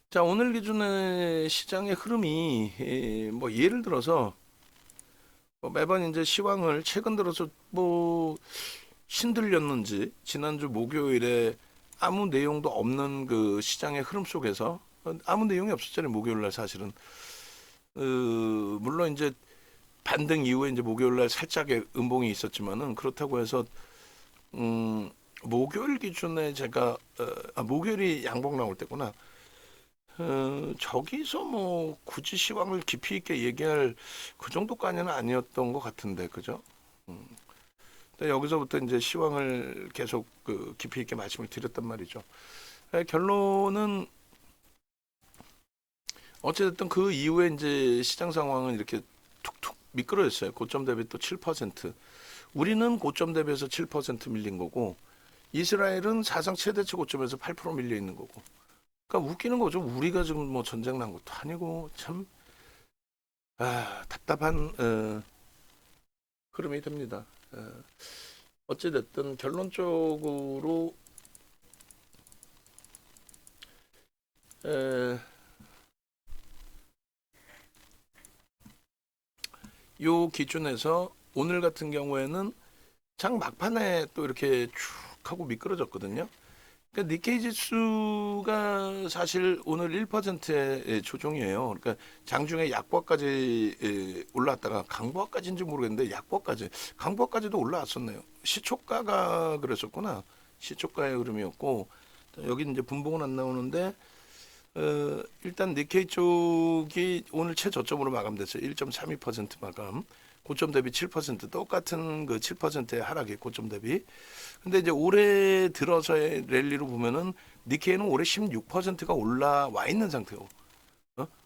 자, 오늘 기준의 시장의 흐름이 뭐 예를 들어서 뭐 매번 이제 시황을 최근 들어서 뭐 신들렸는지 지난주 목요일에 아무 내용도 없는 그 시장의 흐름 속에서 아무 내용이 없었잖아요. 목요일 날 사실은 물론 이제 반등 이후에 이제 목요일 날 살짝의 음봉이 있었지만은 그렇다고 해서 음 목요일 기준에 제가 목요일이 양봉 나올 때구나. 저기서 뭐 굳이 시황을 깊이 있게 얘기할 그 정도까지는 아니었던 것 같은데, 그죠? 음. 근데 여기서부터 이제 시황을 계속 그 깊이 있게 말씀을 드렸단 말이죠. 결론은 어찌됐든 그 이후에 이제 시장 상황은 이렇게 툭툭 미끄러졌어요. 고점 대비 또 7%. 우리는 고점 대비해서 7% 밀린 거고, 이스라엘은 사상 최대치 고점에서 8% 밀려 있는 거고. 그러니까 웃기는 거죠. 우리가 지금 뭐 전쟁 난 것도 아니고 참 답답한 흐름이 됩니다. 어찌됐든 결론적으로 에, 요 기준에서 오늘 같은 경우에는 장 막판에 또 이렇게 쭉 하고 미끄러졌거든요. 그러니까 니케이 지수가 사실 오늘 1%의 조정이에요. 그러니까 장중에 약보까지 올라왔다가 강보까지인지 모르겠는데 약보까지, 강보까지도 올라왔었네요. 시초가가 그랬었구나. 시초가의 흐름이었고 여기 이제 분봉은 안 나오는데 일단 니케이 쪽이 오늘 최저점으로 마감됐어요. 1.32% 마감. 고점 대비 7% 똑같은 그 7%의 하락이 고점 대비. 근데 이제 올해 들어서의 랠리로 보면은 니케이는 올해 16%가 올라와 있는 상태고.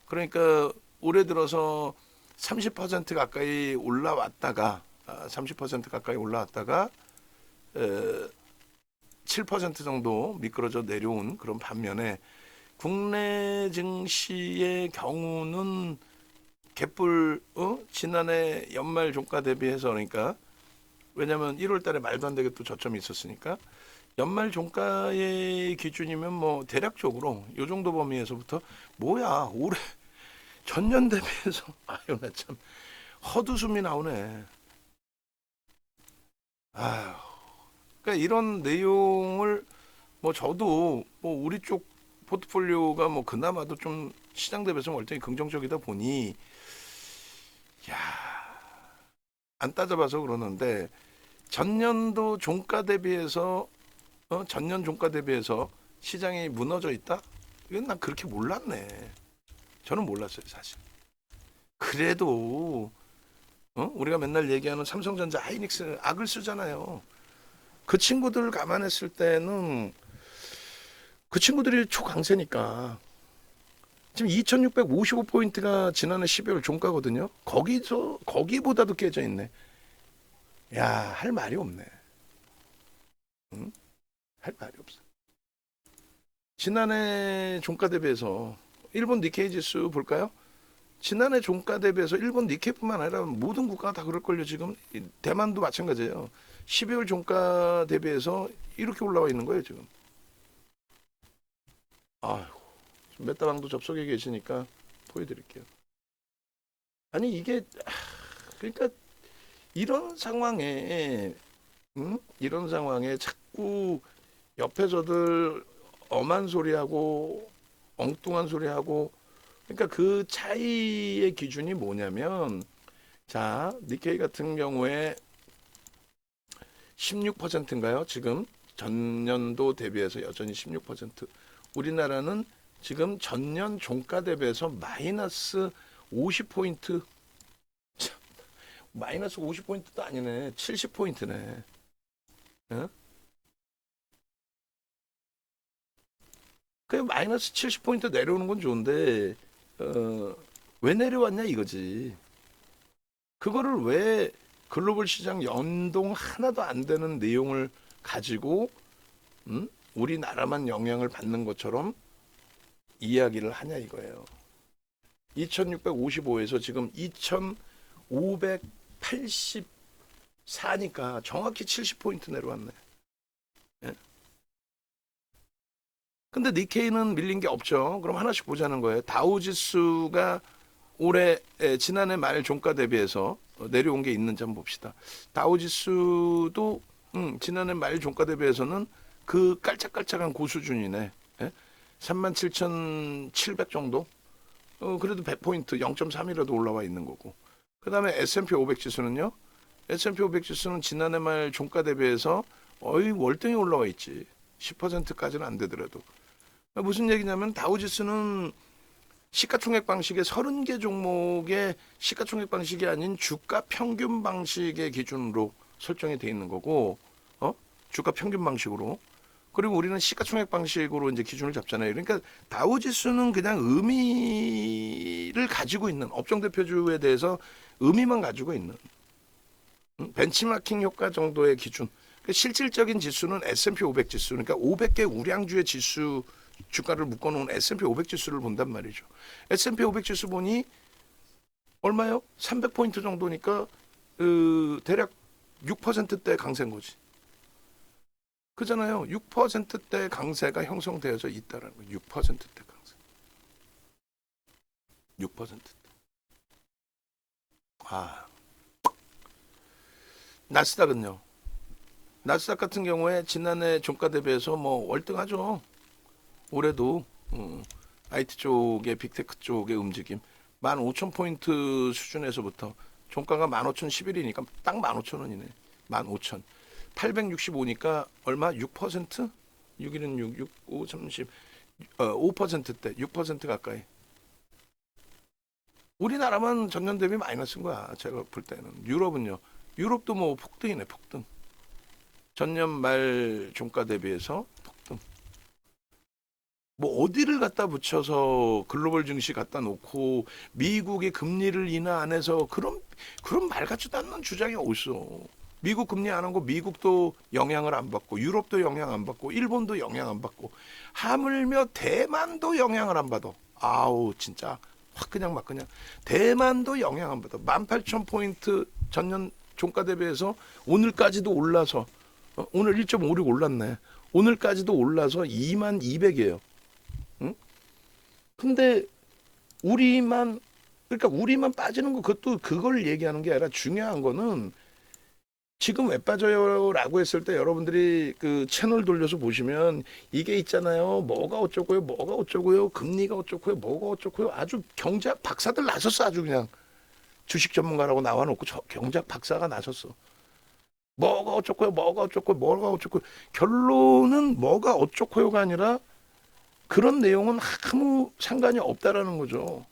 그러니까 올해 들어서 30% 가까이 올라왔다가 30% 가까이 올라왔다가 7% 정도 미끄러져 내려온 그런 반면에 국내 증시의 경우는 갯불 지난해 연말 종가 대비해서 그러니까 왜냐하면 1월 달에 말도 안 되게 또 저점이 있었으니까 연말 종가의 기준이면 뭐 대략적으로 요 정도 범위에서부터 뭐야 올해 전년 대비해서 아유 나 참 헛웃음이 나오네. 아유 그러니까 이런 내용을 뭐 저도 뭐 우리 쪽 포트폴리오가 뭐 그나마도 좀 시장 대비해서 월등히 긍정적이다 보니 야 안 따져봐서 그러는데 전년도 종가 대비해서 전년 종가 대비해서 시장이 무너져 있다? 이건 난 그렇게 몰랐네. 저는 몰랐어요, 사실. 그래도 우리가 맨날 얘기하는 삼성전자, 하이닉스 악을 쓰잖아요. 그 친구들 감안했을 때는 그 친구들이 초강세니까 지금 2655포인트가 지난해 12월 종가거든요. 거기보다도 깨져 있네. 야, 할 말이 없네. 응? 할 말이 없어. 지난해 종가 대비해서 일본 니케이 지수 볼까요? 지난해 종가 대비해서 일본 니케이뿐만 아니라 모든 국가가 다 그럴걸요. 지금 대만도 마찬가지예요. 12월 종가 대비해서 이렇게 올라와 있는 거예요. 지금. 아이고 메타방도 접속해 계시니까 보여드릴게요. 아니 이게 그러니까 이런 상황에 이런 상황에 자꾸 옆에서들 엄한 소리하고 엉뚱한 소리하고 그러니까 그 차이의 기준이 뭐냐면 자 니케이 같은 경우에 16%인가요? 지금 전년도 대비해서 여전히 16%. 우리나라는 지금 전년 종가 대비해서 마이너스 50포인트. 마이너스 50포인트도 아니네. 70포인트네. 어? 그 마이너스 70포인트 내려오는 건 좋은데 왜 내려왔냐 이거지. 그거를 왜 글로벌 시장 연동 하나도 안 되는 내용을 가지고 우리나라만 영향을 받는 것처럼 이야기를 하냐 이거예요. 2655에서 지금 2584니까 정확히 70포인트 내려왔네. 예? 근데 니케이는 밀린 게 없죠. 그럼 하나씩 보자는 거예요. 다우지수가 올해 지난해 말 종가 대비해서 내려온 게 있는지 한번 봅시다. 다우지수도 지난해 말 종가 대비해서는 그 깔짝깔짝한 고수준이네. 예? 37,700 정도? 그래도 100포인트 0.3이라도 올라와 있는 거고. 그 다음에 S&P 500 지수는요. S&P 500 지수는 지난해 말 종가 대비해서 거의 월등히 올라와 있지. 10%까지는 안 되더라도. 무슨 얘기냐면 다우지수는 시가총액 방식의 30개 종목의 시가총액 방식이 아닌 주가 평균 방식의 기준으로 설정이 돼 있는 거고, 주가 평균 방식으로. 그리고 우리는 시가총액 방식으로 이제 기준을 잡잖아요. 그러니까 다우지수는 그냥 의미를 가지고 있는 업종 대표주에 대해서 의미만 가지고 있는 벤치마킹 효과 정도의 기준. 그러니까 실질적인 지수는 S&P 500 지수, 그러니까 500개 우량주의 지수 주가를 묶어놓은 S&P 500 지수를 본단 말이죠. S&P 500 지수 보니 얼마요? 300포인트 정도니까 대략 6%대 강세인 거지. 그잖아요. 6%대 강세가 형성되어져 있다라는 거예요. 6%대 강세. 6%대. 나스닥은요. 나스닥 같은 경우에 지난해 종가 대비해서 뭐 월등하죠. 올해도 IT 쪽의 빅테크 쪽의 움직임 15,000포인트 수준에서부터 종가가 15,011이니까 딱 15,000원이네. 15,000. 865니까 얼마? 6%? 6일은 6, 6, 5, 30, 5%대, 6% 가까이. 우리나라만 전년 대비 마이너스인 거야. 제가 볼 때는. 유럽은요. 유럽도 뭐 폭등이네, 폭등. 전년 말 종가 대비해서 폭등. 뭐 어디를 갖다 붙여서 글로벌 증시 갖다 놓고 미국의 금리를 인하 안 해서 그런 말 같지도 않는 주장이 어딨어. 미국 금리 안 한 거 미국도 영향을 안 받고 유럽도 영향 안 받고 일본도 영향 안 받고 하물며 대만도 영향을 안 받아. 아우 진짜 확 그냥 막 그냥 대만도 영향 안 받아. 18,000포인트 전년 종가 대비해서 오늘까지도 올라서 오늘 1.56 올랐네. 오늘까지도 올라서 22,200이에요. 응? 근데 우리만 그러니까 우리만 빠지는 거 그것도 그걸 얘기하는 게 아니라 중요한 거는 지금 왜 빠져요라고 했을 때 여러분들이 그 채널 돌려서 보시면 이게 있잖아요. 뭐가 어쩌고요, 뭐가 어쩌고요, 금리가 어쩌고요, 뭐가 어쩌고요. 아주 경제학 박사들 나섰어. 아주 그냥 주식 전문가라고 나와놓고 경제학 박사가 나섰어. 뭐가 어쩌고요, 뭐가 어쩌고요, 뭐가 어쩌고요. 결론은 뭐가 어쩌고요가 아니라 그런 내용은 아무 상관이 없다라는 거죠.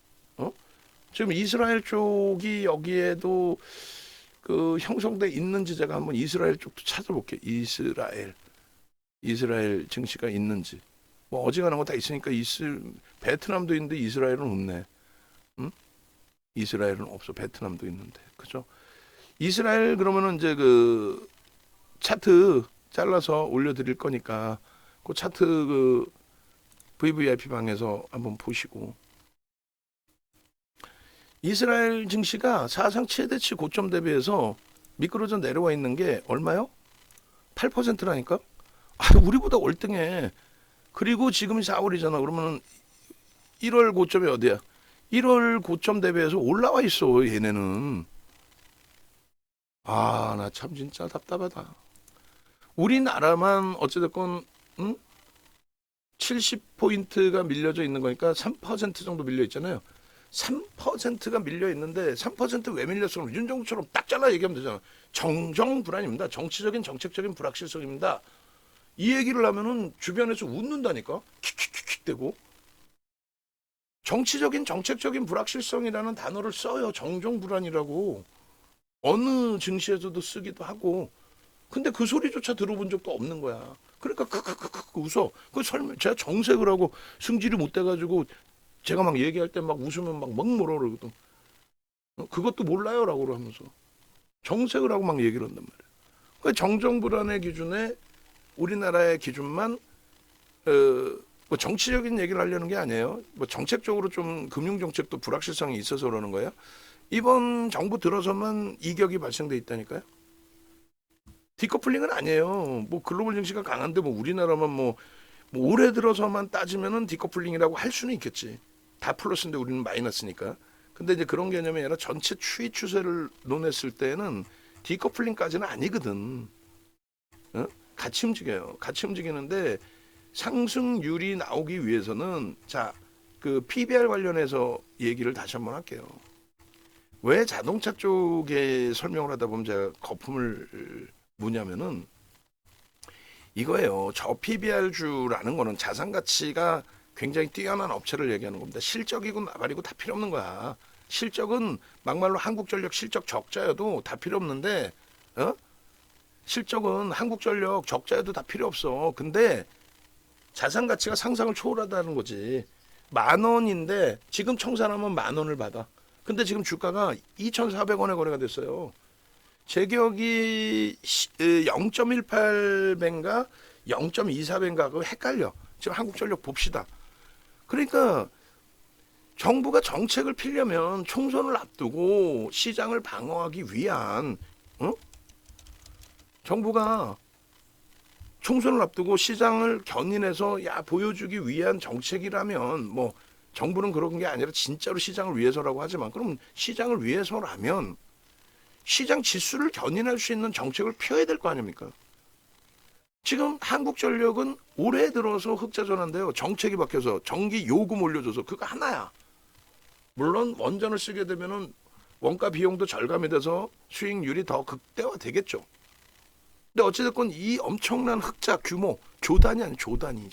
지금 이스라엘 쪽이 여기에도 그 형성돼 있는지 제가 한번 이스라엘 쪽도 찾아볼게요. 이스라엘 증시가 있는지. 뭐 어지간한 거 다 있으니까 베트남도 있는데 이스라엘은 없네. 응? 이스라엘은 없어. 베트남도 있는데. 그죠? 이스라엘 그러면은 이제 그 차트 잘라서 올려드릴 거니까 그 차트 그 VVIP 방에서 한번 보시고. 이스라엘 증시가 사상 최대치 고점 대비해서 미끄러져 내려와 있는 게 얼마요? 8%라니까? 우리보다 월등해. 그리고 지금 4월이잖아. 그러면 1월 고점이 어디야? 1월 고점 대비해서 올라와 있어, 얘네는. 나 참 진짜 답답하다. 우리나라만 어찌됐건 70포인트가 밀려져 있는 거니까 3% 정도 밀려 있잖아요. 3%가 밀려 있는데 3% 왜 밀렸어? 윤정부처럼 딱 잘라 얘기하면 되잖아. 정정불안입니다. 정치적인 정책적인 불확실성입니다. 이 얘기를 하면은 주변에서 웃는다니까. 킥킥킥킥 대고. 정치적인 정책적인 불확실성이라는 단어를 써요. 정정불안이라고. 어느 증시에서도 쓰기도 하고. 근데 그 소리조차 들어본 적도 없는 거야. 그러니까 웃어. 그 설명 제가 정색을 하고 승질이 못 돼가지고 제가 막 얘기할 때 막 웃으면 막 뭐라 그러거든. 그것도 몰라요라고 하면서 정색을 하고 막 얘기를 한단 말이에요. 그 정정불안의 기준에 우리나라의 기준만 뭐 정치적인 얘기를 하려는 게 아니에요. 뭐 정책적으로 좀 금융정책도 불확실성이 있어서 그러는 거예요. 이번 정부 들어서만 이격이 발생돼 있다니까요. 디커플링은 아니에요. 뭐 글로벌 증시가 강한데 뭐 우리나라만 뭐 뭐 올해 들어서만 따지면은 디커플링이라고 할 수는 있겠지. 다 플러스인데 우리는 마이너스니까. 근데 이제 그런 개념이 아니라 전체 추이 추세를 논했을 때는 디커플링까지는 아니거든. 어? 같이 움직여요. 같이 움직이는데 상승률이 나오기 위해서는 자, 그 PBR 관련해서 얘기를 다시 한번 할게요. 왜 자동차 쪽에 설명을 하다 보면 제가 거품을 무냐면은 이거예요. 저 PBR주라는 거는 자산 가치가 굉장히 뛰어난 업체를 얘기하는 겁니다. 실적이고 나발이고 다 필요 없는 거야. 실적은 막말로 한국전력 실적 적자여도 다 필요 없는데, 어? 실적은 한국전력 적자여도 다 필요 없어. 근데 자산 가치가 상상을 초월하다는 거지. 10,000원인데 지금 청산하면 10,000원을 받아. 근데 지금 주가가 2,400원에 거래가 됐어요. 제격이 0.18배인가 0.24배인가 그거 헷갈려. 지금 한국전력 봅시다. 그러니까 정부가 정책을 피려면 총선을 앞두고 시장을 방어하기 위한 정부가 총선을 앞두고 시장을 견인해서 야 보여주기 위한 정책이라면 뭐 정부는 그런 게 아니라 진짜로 시장을 위해서라고 하지만 그럼 시장을 위해서라면 시장 지수를 견인할 수 있는 정책을 펴야 될 거 아닙니까? 지금 한국전력은 올해 들어서 흑자 전환인데요. 정책이 바뀌어서 전기 요금 올려줘서 그거 하나야. 물론 원전을 쓰게 되면은 원가 비용도 절감이 돼서 수익률이 더 극대화되겠죠. 근데 어찌됐건 이 엄청난 흑자 규모 조단이 아니 조단이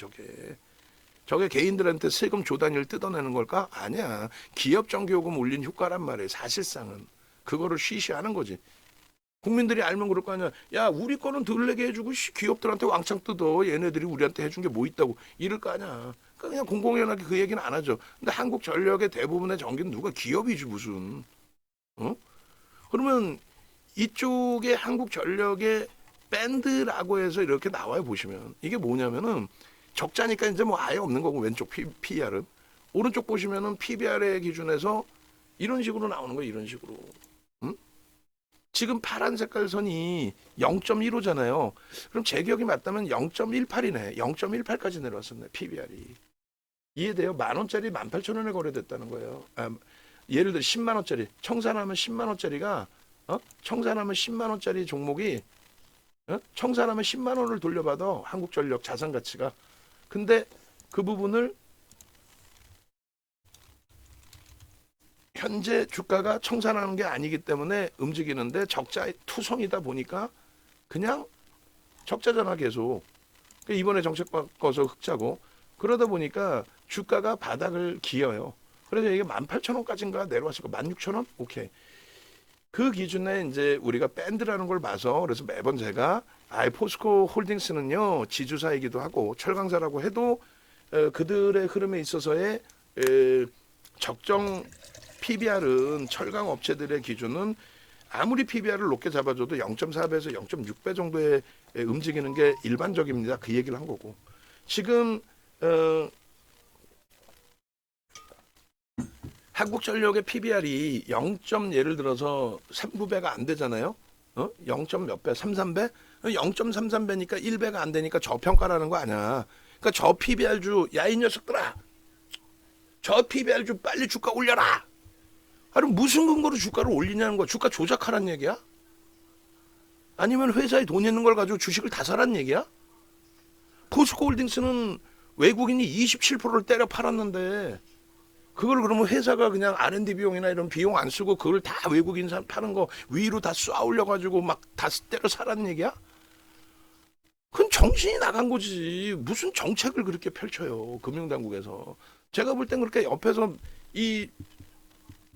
저게 개인들한테 세금 조단위를 뜯어내는 걸까? 아니야. 기업 전기요금 올린 효과란 말이에요. 사실상은 그거를 쉬쉬하는 거지. 국민들이 알면 그럴 거 아니야. 야 우리 거는 덜 내게 해주고 기업들한테 왕창 뜯어. 얘네들이 우리한테 해준 게 뭐 있다고 이럴 거 아니야. 그러니까 그냥 공공연하게 그 얘기는 안 하죠. 근데 한국전력의 대부분의 전기는 누가 기업이지 무슨. 그러면 이쪽에 한국전력의 밴드라고 해서 이렇게 나와요. 보시면 이게 뭐냐면은 적자니까 이제 뭐 아예 없는 거고 왼쪽 PER은 오른쪽 보시면은 PBR의 기준에서 이런 식으로 나오는 거예요. 이런 식으로. 지금 파란 색깔 선이 0.15잖아요. 그럼 제 기억이 맞다면 0.18이네. 0.18까지 내려왔었네. PBR이. 이해돼요? 10,000원짜리 18,000원에 거래됐다는 거예요. 예를 들어 10만 원짜리 청산하면 10만 원짜리가 청산하면 10만 원짜리 종목이 청산하면 10만 원을 돌려받아 한국전력 자산 가치가. 근데 그 부분을 현재 주가가 청산하는 게 아니기 때문에 움직이는데 적자 투성이다 보니까 그냥 적자잖아 계속. 이번에 정책 바꿔서 흑자고 그러다 보니까 주가가 바닥을 기어요. 그래서 이게 18,000원까지인가 내려왔을 거 16,000원? 오케이. 그 기준에 이제 우리가 밴드라는 걸 봐서 그래서 매번 제가 포스코 홀딩스는요 지주사이기도 하고 철강사라고 해도 그들의 흐름에 있어서의 적정 PBR은 철강 업체들의 기준은 아무리 PBR을 높게 잡아줘도 0.4배에서 0.6배 정도에 움직이는 게 일반적입니다. 그 얘기를 한 거고 지금 한국전력의 PBR이 0. 예를 들어서 3,9배가 안 되잖아요. 0. 몇 배? 33배? 0.33배니까 1배가 안 되니까 저평가라는 거 아니야. 그러니까 저 PBR주 야 이 녀석들아 저 PBR주 빨리 주가 올려라. 아니 무슨 근거로 주가를 올리냐는 거야. 주가 조작하란 얘기야? 아니면 회사에 돈 있는 걸 가지고 주식을 다 사란 얘기야? 포스코홀딩스는 외국인이 27%를 때려 팔았는데 그걸 그러면 회사가 그냥 R&D 비용이나 이런 비용 안 쓰고 그걸 다 외국인 파는 거 위로 다 쏘아 올려가지고 막 다 때려 사라는 얘기야? 그건 정신이 나간 거지. 무슨 정책을 그렇게 펼쳐요. 금융당국에서. 제가 볼 땐 그렇게 옆에서 이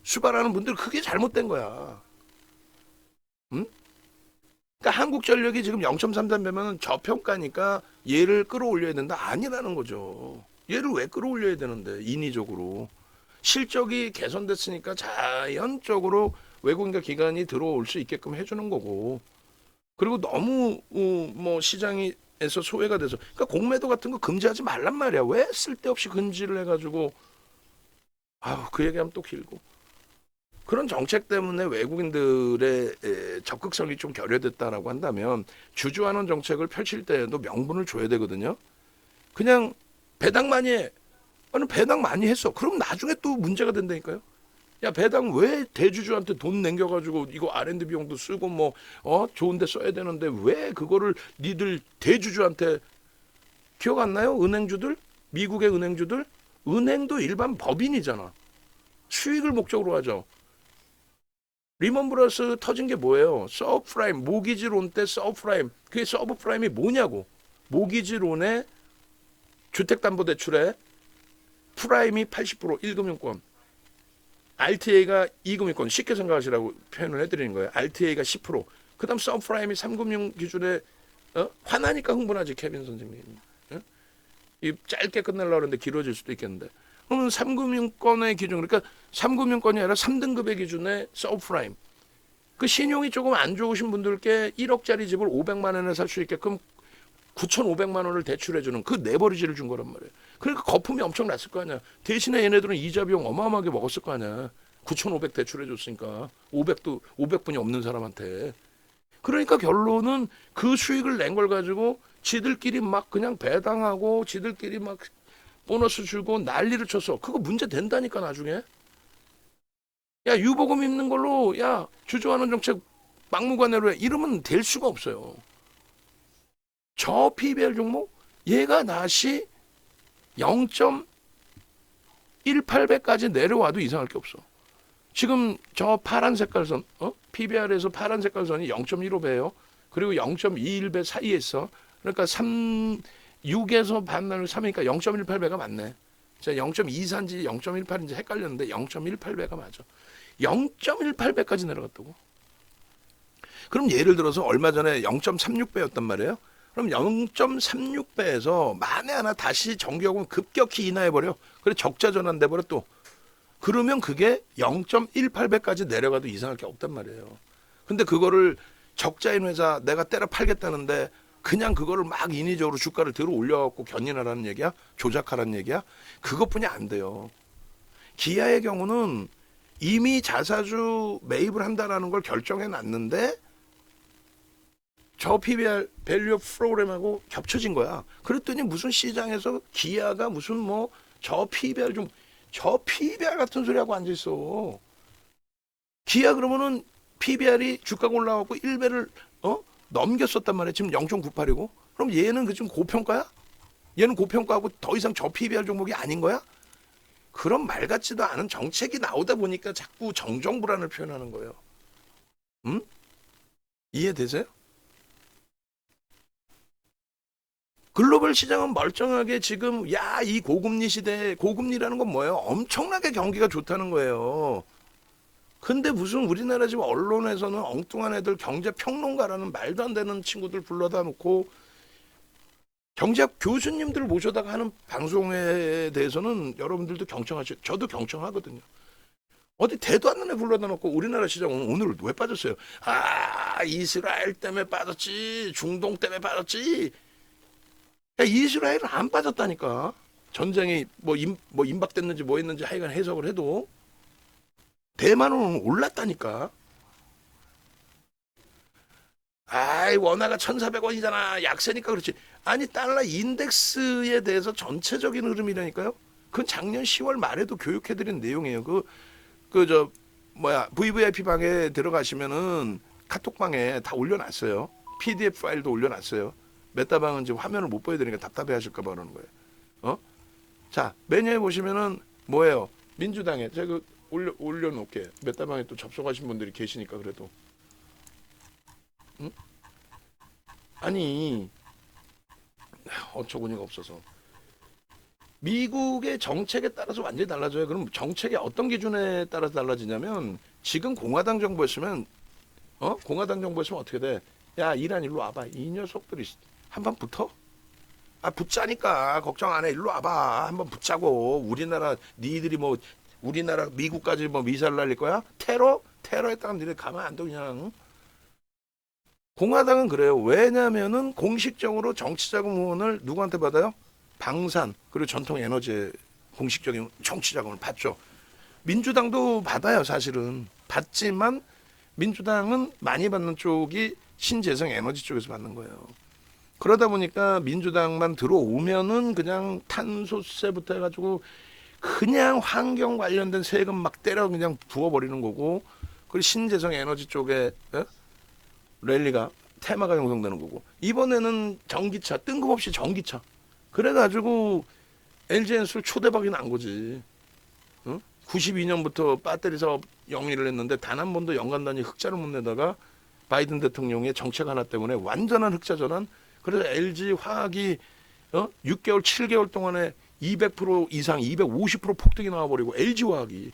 수발하는 분들 그게 잘못된 거야. 응? 그러니까 한국전력이 지금 0.33배면 저평가니까 얘를 끌어올려야 된다. 아니라는 거죠. 얘를 왜 끌어올려야 되는데 인위적으로. 실적이 개선됐으니까 자연적으로 외국인과 기관이 들어올 수 있게끔 해주는 거고 그리고 너무 뭐 시장에서 소외가 돼서 그러니까 공매도 같은 거 금지하지 말란 말이야. 왜 쓸데없이 금지를 해가지고 그 얘기하면 또 길고 그런 정책 때문에 외국인들의 적극성이 좀 결여됐다라고 한다면 주주환원 정책을 펼칠 때도 명분을 줘야 되거든요. 그냥 배당 많이 해. 아니 배당 많이 했어. 그럼 나중에 또 문제가 된다니까요. 야 배당 왜 대주주한테 돈 남겨가지고 이거 R&D 비용도 쓰고 뭐 좋은데 써야 되는데 왜 그거를 니들 대주주한테 기억 안 나요? 은행주들 미국의 은행주들 은행도 일반 법인이잖아. 수익을 목적으로 하죠. 리먼 브라더스 터진 게 뭐예요? 서브프라임 모기지론 때 서브프라임 그게 서브프라임이 뭐냐고. 모기지론의 주택담보대출에 프라임이 80% 1금융권 RTA가 2금융권 쉽게 생각하시라고 표현을 해드리는 거예요. RTA가 10% 그 다음 서브프라임이 3금융 기준에 화나니까 흥분하지 케빈 선생님. 이 짧게 끝내려고 하는데 길어질 수도 있겠는데 그러면 3금융권의 기준 그러니까 3금융권이 아니라 3등급의 기준의 서브프라임 그 신용이 조금 안 좋으신 분들께 1억짜리 집을 500만 원에 살 수 있게끔 9,500만 원을 대출해주는 그 레버리지를 준 거란 말이에요. 그러니까 거품이 엄청 났을 거 아니야. 대신에 얘네들은 이자 비용 어마어마하게 먹었을 거 아니야. 9,500 대출해줬으니까 500분이 없는 사람한테. 그러니까 결론은 그 수익을 낸 걸 가지고 지들끼리 막 그냥 배당하고 지들끼리 막 보너스 주고 난리를 쳤어. 그거 문제 된다니까 나중에. 야 유보금 입는 걸로 야 주저하는 정책 막무가내로 해. 이러면 될 수가 없어요. 저 PBR 종목 얘가 다시 0.18배까지 내려와도 이상할 게 없어. 지금 저 파란 색깔 선 PBR에서 파란 색깔 선이 0.15배예요. 그리고 0.21배 사이에 있어. 그러니까 6에서 반나절 3이니까 0.18배가 맞네. 제가 0.24인지 0.18인지 헷갈렸는데 0.18배가 맞아. 0.18배까지 내려갔다고. 그럼 예를 들어서 얼마 전에 0.36배였단 말이에요. 그럼 0.36배에서 만에 하나 다시 정기요금 급격히 인하해버려. 그래 적자 전환돼버려 또. 그러면 그게 0.18배까지 내려가도 이상할 게 없단 말이에요. 근데 그거를 적자인 회사 내가 때려 팔겠다는데 그냥 그거를 막 인위적으로 주가를 들어 올려갖고 견인하라는 얘기야? 조작하라는 얘기야? 그것뿐이 안 돼요. 기아의 경우는 이미 자사주 매입을 한다라는 걸 결정해 놨는데 저 PBR 밸류 프로그램하고 겹쳐진 거야. 그랬더니 무슨 시장에서 기아가 무슨 뭐 저 PBR 같은 소리 하고 앉아 있어. 기아 그러면은 PBR이 주가가 올라가고 1배를 넘겼었단 말이야. 지금 0.98이고. 그럼 얘는 그 지금 고평가야? 얘는 고평가하고 더 이상 저 PBR 종목이 아닌 거야? 그런 말 같지도 않은 정책이 나오다 보니까 자꾸 정정불안을 표현하는 거예요. 이해되세요? 글로벌 시장은 멀쩡하게 지금 이 고금리 시대에 고금리라는 건 뭐예요? 엄청나게 경기가 좋다는 거예요. 근데 무슨 우리나라 지금 언론에서는 엉뚱한 애들 경제평론가라는 말도 안 되는 친구들 불러다 놓고 경제학 교수님들 모셔다가 하는 방송에 대해서는 여러분들도 경청하시죠. 저도 경청하거든요. 어디 대도 않는 애 불러다 놓고 우리나라 시장은 오늘 왜 빠졌어요? 이스라엘 때문에 빠졌지. 중동 때문에 빠졌지. 야, 이스라엘은 안 빠졌다니까. 전쟁이 뭐 임박됐는지 뭐 했는지 하여간 해석을 해도 대만은 올랐다니까. 원화가 1,400원이잖아. 약세니까 그렇지. 아니 달러 인덱스에 대해서 전체적인 흐름이라니까요. 그건 작년 10월 말에도 교육해드린 내용이에요. VVIP 방에 들어가시면은 카톡방에 다 올려놨어요. PDF 파일도 올려놨어요. 메타방은 지금 화면을 못 보여드리니까 답답해 하실까봐 그러는 거예요. 자, 메뉴에 보시면은 뭐예요? 민주당에 제가 올려놓게. 메타방에 또 접속하신 분들이 계시니까 그래도. 아니, 어처구니가 없어서. 미국의 정책에 따라서 완전히 달라져요. 그럼 정책이 어떤 기준에 따라서 달라지냐면 지금 공화당 정부였으면 공화당 정부였으면 어떻게 돼? 야, 이란 일로 와봐. 이 녀석들이 한번 붙어? 붙자니까 걱정 안 해. 일로 와봐. 한번 붙자고. 우리나라 니들이 뭐 우리나라 미국까지 뭐 미사일 날릴 거야? 테러했다가 니네 가만 안 둬 그냥. 공화당은 그래요. 왜냐면은 공식적으로 정치자금 후원을 누구한테 받아요? 방산 그리고 전통 에너지 공식적인 정치자금을 받죠. 민주당도 받아요. 사실은 받지만 민주당은 많이 받는 쪽이 신재생 에너지 쪽에서 받는 거예요. 그러다 보니까 민주당만 들어오면은 그냥 탄소세부터 해가지고 그냥 환경 관련된 세금 막 때려 그냥 부어버리는 거고, 그리고 신재생 에너지 쪽에 랠리가 테마가 형성되는 거고, 이번에는 전기차 뜬금없이 전기차 그래가지고 LG엔솔 초대박이 난 거지. 92년부터 배터리 사업 영위를 했는데 단 한 번도 연간 단위 흑자를 못 내다가 바이든 대통령의 정책 하나 때문에 완전한 흑자 전환. 그래서 LG 화학이 6개월, 7개월 동안에 200% 이상, 250% 폭등이 나와버리고 LG 화학이,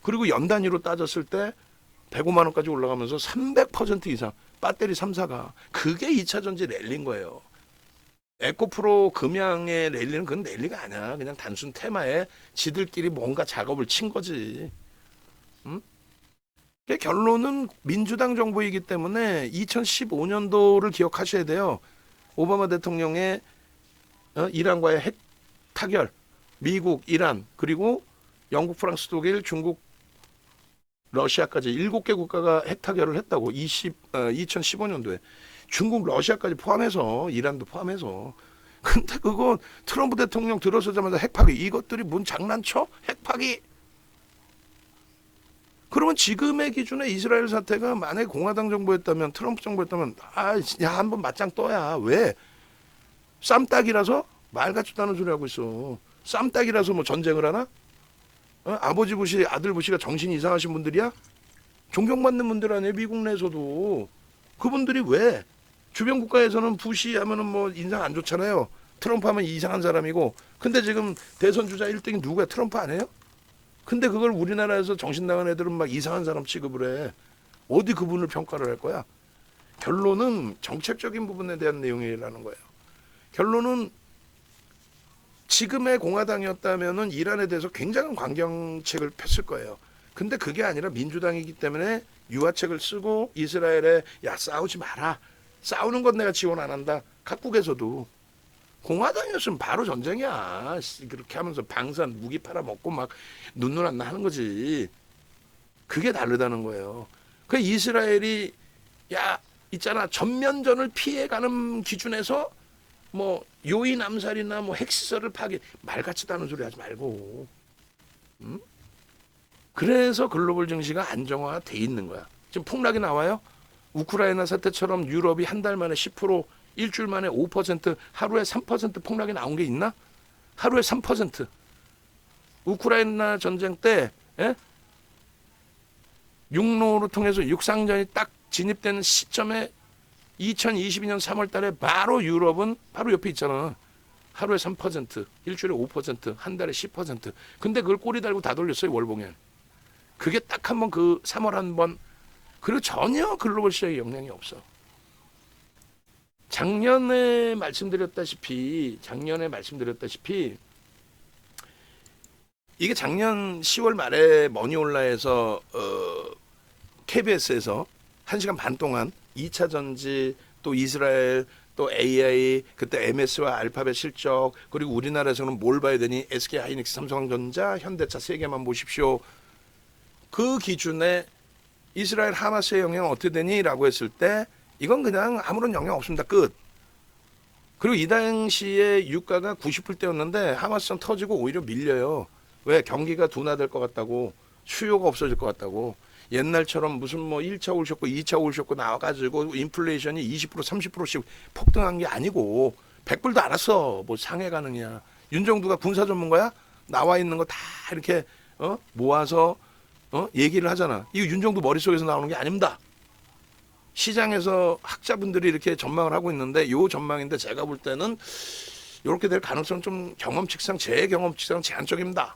그리고 연 단위로 따졌을 때 105만 원까지 올라가면서 300% 이상 배터리 3사가, 그게 2차 전지 랠리인 거예요. 에코프로 금양의 랠리는 그건 랠리가 아니야. 그냥 단순 테마에 지들끼리 뭔가 작업을 친 거지. 응? 결론은 민주당 정부이기 때문에 2015년도를 기억하셔야 돼요. 오바마 대통령의 이란과의 핵 타결, 미국, 이란, 그리고 영국, 프랑스, 독일, 중국, 러시아까지 7개 국가가 핵 타결을 했다고. 2015년도에 중국, 러시아까지 포함해서, 이란도 포함해서. 근데 그거 트럼프 대통령 들어서자마자 핵 파기, 이것들이 뭔 장난쳐? 핵 파기. 그러면 지금의 기준에 이스라엘 사태가 만약에 공화당 정부였다면, 트럼프 정부였다면, 야, 한번 맞짱 떠야. 왜? 쌈딱이라서? 말 같지도 않은 소리 하고 있어. 쌈딱이라서 뭐 전쟁을 하나? 아버지 부시, 아들 부시가 정신이 이상하신 분들이야? 존경받는 분들 아니에요, 미국 내에서도. 그분들이 왜? 주변 국가에서는 부시 하면은 뭐 인상 안 좋잖아요. 트럼프 하면 이상한 사람이고. 근데 지금 대선 주자 1등이 누구야? 트럼프 아니에요? 근데 그걸 우리나라에서 정신 나간 애들은 막 이상한 사람 취급을 해. 어디 그분을 평가를 할 거야? 결론은 정책적인 부분에 대한 내용이라는 거예요. 결론은 지금의 공화당이었다면은 이란에 대해서 굉장한 강경책을 폈을 거예요. 근데 그게 아니라 민주당이기 때문에 유화책을 쓰고 이스라엘에 야, 싸우지 마라. 싸우는 건 내가 지원 안 한다. 각국에서도. 공화당이었으면 바로 전쟁이야. 그렇게 하면서 방산 무기 팔아먹고 막 눈물 안 나 하는 거지. 그게 다르다는 거예요. 그 이스라엘이 야, 있잖아, 전면전을 피해가는 기준에서 뭐 요인 암살이나 뭐 핵시설을 파괴, 말 같지도 않은 소리 하지 말고. 응? 그래서 글로벌 증시가 안정화돼 있는 거야. 지금 폭락이 나와요. 우크라이나 사태처럼 유럽이 한 달 만에 10%, 일주일 만에 5%, 하루에 3% 폭락이 나온 게 있나? 하루에 3%. 우크라이나 전쟁 때 육로를 통해서 육상전이 딱 진입되는 시점에 2022년 3월 달에 바로 유럽은 바로 옆에 있잖아. 하루에 3%, 일주일에 5%, 한 달에 10%. 근데 그걸 꼬리 달고 다 돌렸어요, 월봉에. 그게 딱 한 번, 그 3월 한 번. 그리고 전혀 글로벌 시장에 영향이 없어. 작년에 말씀드렸다시피 이게 작년 10월 말에 머니올라에서 KBS에서 1시간 반 동안 2차 전지, 또 이스라엘, 또 AI, 그때 MS와 알파벳 실적, 그리고 우리나라에서는 뭘 봐야 되니? SK 하이닉스, 삼성전자, 현대차 세 개만 보십시오. 그 기준에 이스라엘 하마스의 영향은 어떻게 되니? 라고 했을 때 이건 그냥 아무런 영향 없습니다. 끝. 그리고 이 당시에 유가가 90불대였는데 하마스전 터지고 오히려 밀려요. 왜? 경기가 둔화될 것 같다고, 수요가 없어질 것 같다고. 옛날처럼 무슨 뭐 1차 올쇼크, 2차 올쇼크 나와가지고 인플레이션이 20%, 30%씩 폭등한 게 아니고 100불도 안 왔어. 뭐 상해 가능이야. 윤정두가 군사 전문가야? 나와 있는 거 다 이렇게 모아서 얘기를 하잖아. 이거 윤정두 머릿속에서 나오는 게 아닙니다. 시장에서 학자분들이 이렇게 전망을 하고 있는데 요 전망인데 제가 볼 때는 이렇게 될 가능성은 좀 경험칙상, 제 경험칙상 제한적입니다.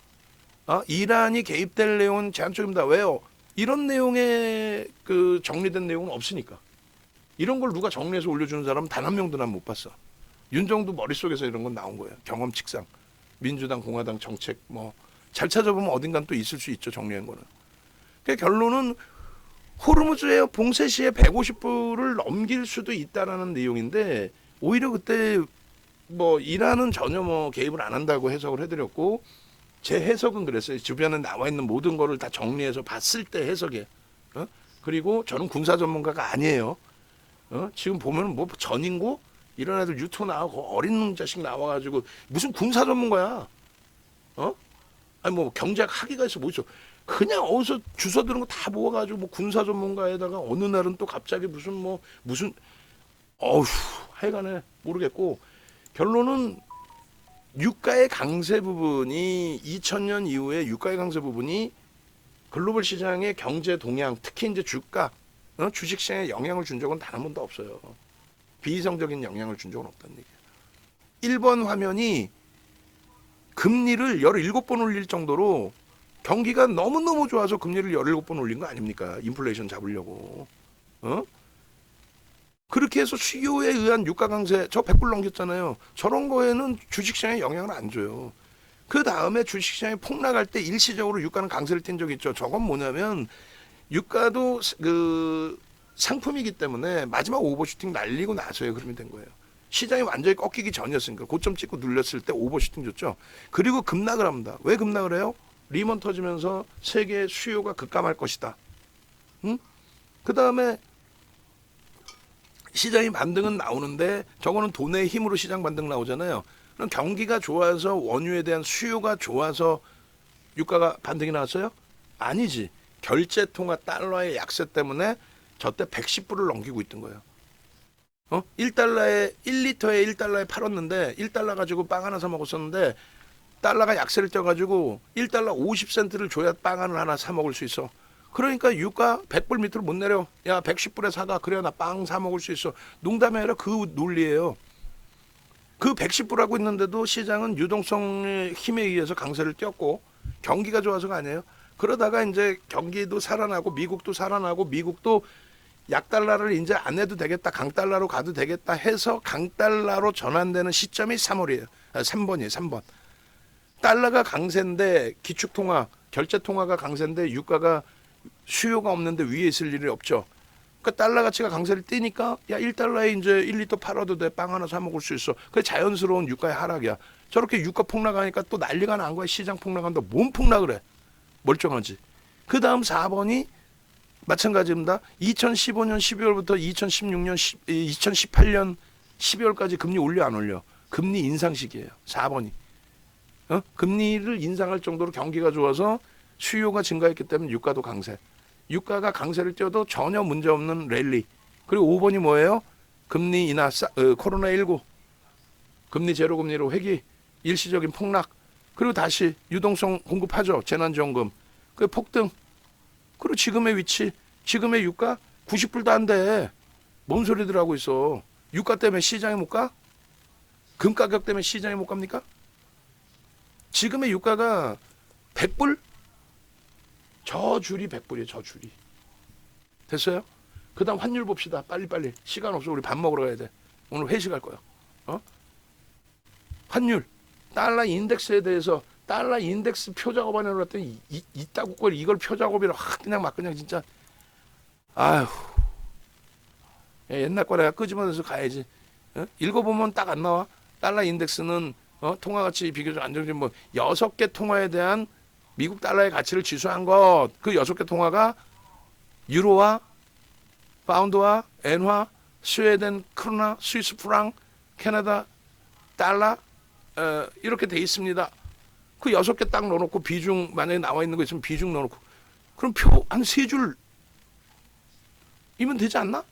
이란이 개입될 내용은 제한적입니다. 왜요? 이런 내용에 그 정리된 내용은 없으니까. 이런 걸 누가 정리해서 올려주는 사람은 단 한 명도 난 못 봤어. 윤정두 머릿속에서 이런 건 나온 거예요. 경험칙상. 민주당, 공화당 정책 뭐 잘 찾아보면 어딘간 또 있을 수 있죠. 정리한 거는. 그러니까 결론은 호르무즈의 봉쇄 시에 150불을 넘길 수도 있다라는 내용인데, 오히려 그때 뭐 이란은 전혀 뭐 개입을 안 한다고 해석을 해드렸고, 제 해석은 그랬어요. 주변에 나와 있는 모든 거를 다 정리해서 봤을 때 해석에. 그리고 저는 군사 전문가가 아니에요. 지금 보면 뭐 전인구 이런 애들 유튜브 나오고 어린 놈 자식 나와가지고 무슨 군사 전문가야? 어? 아니 뭐 경제학 학위가 있어 뭐 있어? 그냥 어디서 주워 들은 거 다 모아가지고 뭐 군사 전문가에다가 어느 날은 또 갑자기 무슨 어휴 하여간에 모르겠고 결론은 유가의 강세 부분이 2000년 이후에 유가의 강세 부분이 글로벌 시장의 경제 동향 특히 이제 주가 주식 시장에 영향을 준 적은 단 한 번도 없어요. 비이성적인 영향을 준 적은 없다는 얘기예요. 1번 화면이 금리를 17번 올릴 정도로 경기가 너무너무 좋아서 금리를 17번 올린 거 아닙니까? 인플레이션 잡으려고. 그렇게 해서 수요에 의한 유가 강세 저 100불 넘겼잖아요. 저런 거에는 주식시장에 영향을 안 줘요. 그 다음에 주식시장이 폭락할 때 일시적으로 유가는 강세를 띈 적이 있죠. 저건 뭐냐면 유가도 그 상품이기 때문에 마지막 오버슈팅 날리고 나서야 그러면 된 거예요. 시장이 완전히 꺾이기 전이었으니까 고점 찍고 눌렸을 때 오버슈팅 줬죠. 그리고 급락을 합니다. 왜 급락을 해요? 리먼 터지면서 세계 수요가 급감할 것이다. 그 다음에 시장이 반등은 나오는데 저거는 돈의 힘으로 시장 반등 나오잖아요. 그럼 경기가 좋아서 원유에 대한 수요가 좋아서 유가가 반등이 나왔어요? 아니지. 결제통화 달러의 약세 때문에 저때 110불을 넘기고 있던 거예요. 1달러에 1리터에 1달러에 팔았는데 1달러 가지고 빵 하나 사 먹었었는데 달러가 약세를 쪄가지고 1달러 50센트를 줘야 빵 하나 사 먹을 수 있어. 그러니까 유가 100불 밑으로 못 내려. 야 110불에 사가. 그래야 나 빵 사 먹을 수 있어. 농담이 아니라 그 논리예요. 그 110불 하고 있는데도 시장은 유동성의 힘에 의해서 강세를 띄었고 경기가 좋아서가 아니에요. 그러다가 이제 경기도 살아나고 미국도 살아나고 미국도 약달러를 이제 안 해도 되겠다. 강달러로 가도 되겠다 해서 강달러로 전환되는 시점이 3월이에요. 3번이에요. 3번. 달러가 강세인데 기축통화, 결제통화가 강세인데 유가가 수요가 없는데 위에 있을 일이 없죠. 그러니까 달러 가치가 강세를 띄니까 야 1달러에 이제 1리터 팔아도 돼. 빵 하나 사 먹을 수 있어. 그게 자연스러운 유가의 하락이야. 저렇게 유가 폭락하니까 또 난리가 난 거야. 시장 폭락한다. 뭔 폭락을 해. 멀쩡하지. 그 다음 4번이 마찬가지입니다. 2015년 12월부터 2016년 2018년 12월까지 금리 올려 안 올려? 금리 인상 시기예요. 4번이. 금리를 인상할 정도로 경기가 좋아서 수요가 증가했기 때문에 유가도 강세. 유가가 강세를 띄어도 전혀 문제없는 랠리. 그리고 5번이 뭐예요? 금리 인하, 코로나19, 금리 제로금리로 회귀, 일시적인 폭락. 그리고 다시 유동성 공급하죠. 재난지원금. 그 폭등. 그리고 지금의 위치, 지금의 유가 90불도 안 돼. 뭔 소리들 하고 있어. 유가 때문에 시장에 못 가? 금 가격 때문에 시장에 못 갑니까? 지금의 유가가 100불? 저 줄이 100불이에요. 저 줄이. 됐어요? 그 다음 환율 봅시다. 빨리빨리. 시간 없어. 우리 밥 먹으러 가야 돼. 오늘 회식할 거야. 환율. 달러 인덱스에 대해서 달러 인덱스 표 작업하는 걸 했더니 이따구 걸 이걸 표 작업이라 그냥 막 그냥 진짜 아휴 옛날 거 내가 끄집어내서 가야지. 읽어보면 딱 안 나와. 달러 인덱스는 통화 가치 비교적 안정적인 뭐 6개 통화에 대한 미국 달러의 가치를 지수한 것. 그 6개 통화가 유로와 파운드와 엔화, 스웨덴 크로나, 스위스 프랑, 캐나다 달러 이렇게 돼 있습니다. 그 6개 딱 넣어놓고 비중 만약에 나와 있는 거 있으면 비중 넣어놓고 그럼 표 한 3줄 이면 되지 않나?